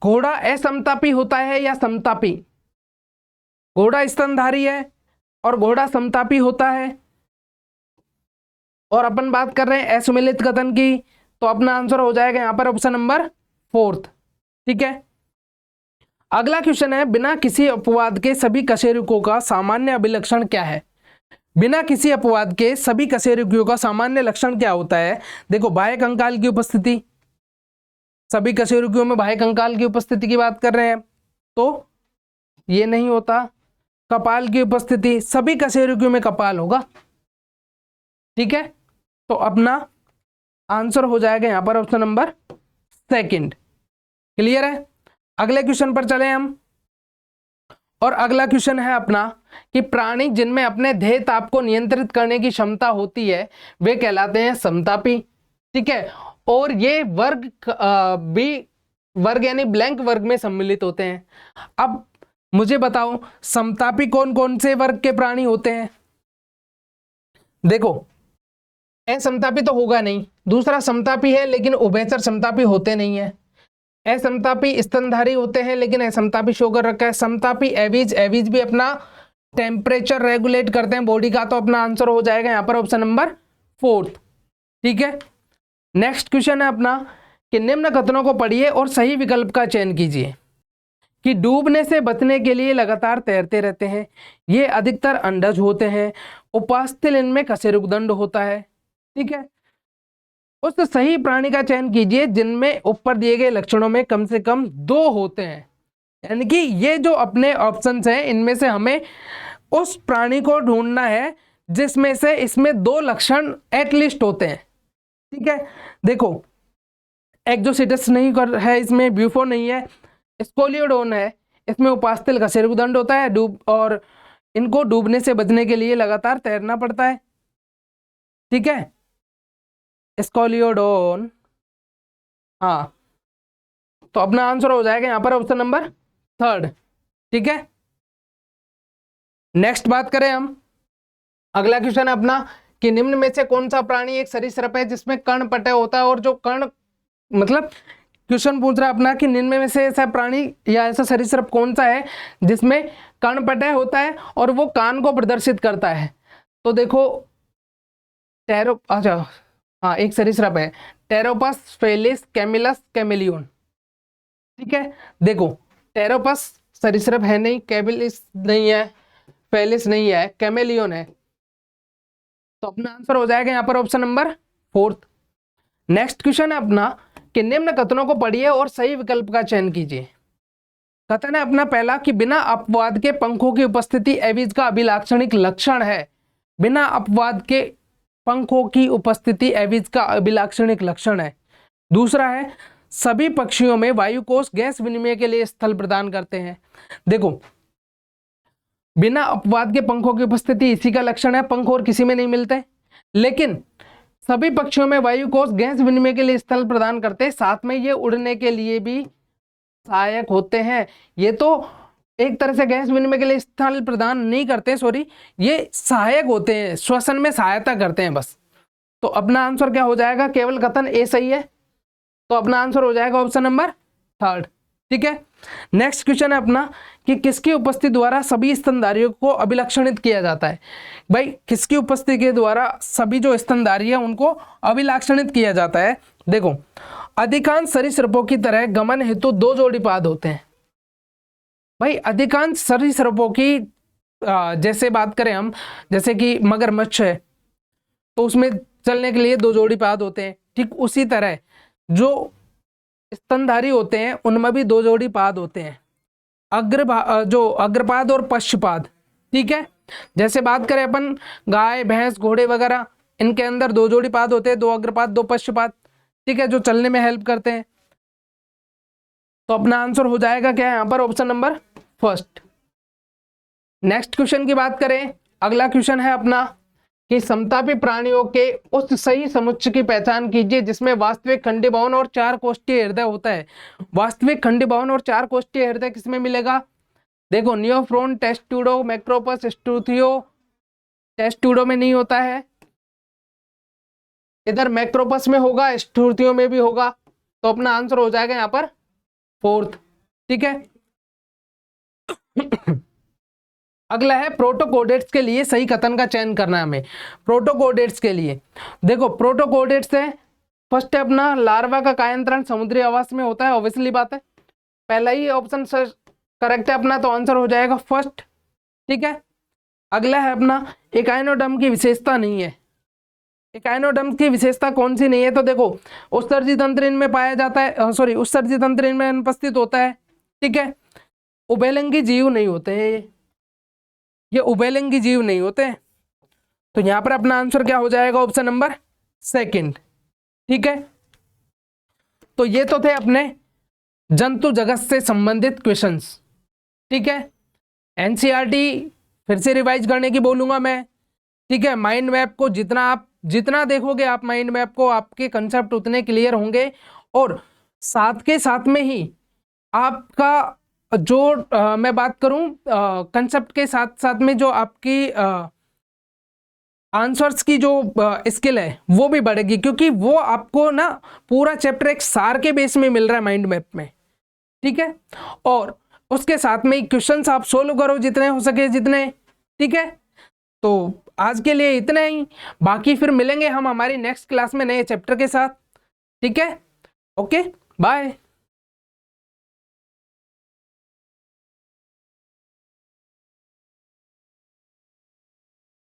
घोड़ा असमतापी होता है या समतापी? घोड़ा स्तनधारी है और घोड़ा समतापी होता है, और अपन बात कर रहे हैं असुमेलित कथन की, तो अपना आंसर हो जाएगा यहां पर ऑप्शन नंबर 4। ठीक है, अगला क्वेश्चन है, बिना किसी अपवाद के सभी कशेरुकों का सामान्य अभिलक्षण क्या है? बिना किसी अपवाद के सभी कशेरुकियों का सामान्य लक्षण क्या होता है? देखो बाह्य कंकाल की उपस्थिति, सभी कशेरुकियों में बाह्य कंकाल की उपस्थिति की बात कर रहे हैं तो ये नहीं होता। कपाल की उपस्थिति, सभी कशेरुकियों में कपाल होगा। ठीक है, तो अपना आंसर हो जाएगा यहां पर ऑप्शन नंबर 2। क्लियर है, अगले क्वेश्चन पर चले हम, और अगला क्वेश्चन है अपना कि प्राणी जिनमें अपने देह ताप को नियंत्रित करने की क्षमता होती है वे कहलाते हैं समतापी। ठीक है, और ये वर्ग बी वर्ग यानी ब्लैंक वर्ग में सम्मिलित होते हैं। अब मुझे बताओ समतापी कौन कौन से वर्ग के प्राणी होते हैं? देखो असमतापी तो होगा नहीं, दूसरा समतापी है लेकिन उभयचर समतापी होते नहीं है। असमतापी स्तनधारी होते हैं लेकिन असमतापी शो कर रखा है। समतापी एवीज भी अपना टेम्परेचर रेगुलेट करते हैं बॉडी का, तो अपना आंसर हो जाएगा यहां पर ऑप्शन नंबर 4। ठीक है, नेक्स्ट क्वेश्चन है अपना कि निम्न कथनों को पढ़िए और सही विकल्प का चयन कीजिए। कि डूबने से बचने के लिए लगातार तैरते रहते हैं, ये अधिकतर अंडज होते हैं, उपास्थल इनमें कशेरुकदंड होता है। ठीक है, उस सही प्राणी का चयन कीजिए जिनमें ऊपर दिए गए लक्षणों में कम से कम 2 होते हैं। यानी कि ये जो अपने ऑप्शंस हैं इनमें से हमें उस प्राणी को ढूंढना है जिसमें से इसमें 2 लक्षण एटलीस्ट होते हैं। ठीक है, देखो एक्जोसिटस नहीं कर है, इसमें ब्यूफो नहीं है, स्कोलियोडोन है, इसमें उपास्थल कशेरुकदंड होता है, और इनको डूबने से बचने के लिए लगातार तैरना पड़ता है। ठीक है, स्कोलियोडोन, हाँ, तो अपना आंसर हो जाएगा यहां पर ऑप्शन नंबर 3। ठीक है, नेक्स्ट बात करें हम, अगला क्वेश्चन है अपना कि निम्न में से कौन सा प्राणी एक सरीसृप है जिसमें कर्णपटय होता है? और जो कर्ण मतलब क्वेश्चन पूछ रहा है अपना कि निम्न में से ऐसा प्राणी या ऐसा सरीसृप कौन सा है जिसमें कर्णपटय होता है और वो कान को प्रदर्शित करता है? तो देखो अच्छा हाँ, एक सरीसृप है टेरोपस, फेलिस, कैमिलस, कैमेलियन। ठीक है, देखो टेरोपस सरीसृप है नहीं, कैमिलिस नहीं है, फेलिस नहीं है, कैमेलियन है, तो अपना आंसर हो जाएगा यहां पर ऑप्शन नंबर 4। नेक्स्ट क्वेश्चन है अपना कि निम्न कथनों को पढ़िए और सही विकल्प का चयन कीजिए। कथन है अपना पहला कि बिना अपवाद के पंखों की उपस्थिति एवीज का अभिलाक्षणिक लक्षण है। बिना अपवाद के पंखों की उपस्थिति एवीज का अभिलाक्षणिक लक्षण है। दूसरा है सभी पक्षियों में वायुकोश गैस विनिमय के लिए स्थल प्रदान करते हैं। देखो बिना अपवाद के पंखों की उपस्थिति इसी का लक्षण है, पंख और किसी में नहीं मिलते, लेकिन सभी पक्षियों में वायुकोश गैस विनिमय के लिए स्थल प्रदान करते हैं, साथ में ये उड़ने के लिए भी सहायक होते हैं। ये तो एक तरह से गैस विनिमय के लिए स्थल प्रदान नहीं करते, सॉरी, ये सहायक होते हैं, श्वसन में सहायता करते हैं बस। तो अपना आंसर क्या हो जाएगा? केवल कथन ए सही है, तो अपना आंसर हो जाएगा ऑप्शन नंबर 3। ठीक है, नेक्स्ट क्वेश्चन है अपना कि किसकी उपस्थिति द्वारा सभी स्तनधारियों को अभिलक्षणित किया जाता है। भाई किसकी उपस्थिति के द्वारा सभी जो स्तनधारी है उनको अभिलक्षणित किया जाता है। देखो, अधिकांश सरीसृपों की तरह गमन हेतु 2 जोड़ी पाद होते हैं। भाई अधिकांश सरीसृपों की जैसे बात करें हम, जैसे कि मगरमच्छ है तो उसमें चलने के लिए 2 जोड़ी पाद होते हैं। ठीक उसी तरह जो स्तनधारी होते हैं उनमें भी 2 जोड़ी पाद होते हैं, जो अग्रपाद और पश्चपाद। ठीक है, जैसे बात करें अपन गाय भैंस घोड़े वगैरह, इनके अंदर 2 जोड़ी पाद होते हैं, 2 अग्रपाद 2 पश्चपाद। ठीक है, जो चलने में हेल्प करते हैं। तो अपना आंसर हो जाएगा क्या है यहाँ पर, option number first. Next question की बात करें, अगला क्वेश्चन है अपना कि समतापी प्राणियों के उस सही समुच्चय की पहचान कीजिए जिसमें वास्तविक खंडी भवन और 4 कोष्ठीय हृदय होता है। वास्तविक खंडी भवन और 4 कोष्ठीय हृदय किसमें मिलेगा? देखो, नियोफ्रोन, टेस्टुडो, मैक्रोपस, स्टूथियो। टेस्टुडो में नहीं होता है, इधर मैक्रोपस में होगा, स्टूथियो में भी होगा। तो अपना आंसर हो जाएगा यहाँ पर फोर्थ। ठीक है, अगला है प्रोटोकोडेट्स के लिए सही कथन का चयन करना है हमें। प्रोटोकोडेट्स के लिए देखो, प्रोटोकोडेट्स है फर्स्ट है अपना लार्वा का कायांतरण समुद्री आवास में होता है, ऑब्वियसली बात है, पहला ही ऑप्शन करेक्ट है अपना, तो आंसर हो जाएगा फर्स्ट। ठीक है, अगला है अपना एकाइनोडर्म की विशेषता नहीं है। एकाइनोडर्म की विशेषता कौन सी नहीं है? तो देखो, उत्सर्जी तंत्र इनमें पाया जाता है, सॉरी उत्सर्जी तंत्र इनमें अनुपस्थित होता है। ठीक है, उभयलिंगी जीव नहीं होते हैं, ये उभयलिंगी जीव नहीं होते। तो यहां पर अपना आंसर क्या हो जाएगा? Option number second. ठीक है, तो ये तो थे अपने जंतु जगत से संबंधित क्वेश्चंस। ठीक है, एनसीईआरटी फिर से रिवाइज करने की बोलूंगा मैं। ठीक है, माइंड मैप को जितना देखोगे आप माइंड मैप को, आपके कंसेप्ट उतने क्लियर होंगे, और साथ के साथ में ही आपका जो मैं बात करूं कंसेप्ट के साथ साथ में जो आपकी आंसर्स की जो स्किल है वो भी बढ़ेगी, क्योंकि वो आपको ना पूरा चैप्टर एक सार के बेस में मिल रहा है माइंड मैप में। ठीक है, और उसके साथ में क्वेश्चंस आप सोल्व करो जितने हो सके जितने। ठीक है, तो आज के लिए इतना ही, बाकी फिर मिलेंगे हम हमारी नेक्स्ट क्लास में नए चैप्टर के साथ। ठीक है, ओके, बाय।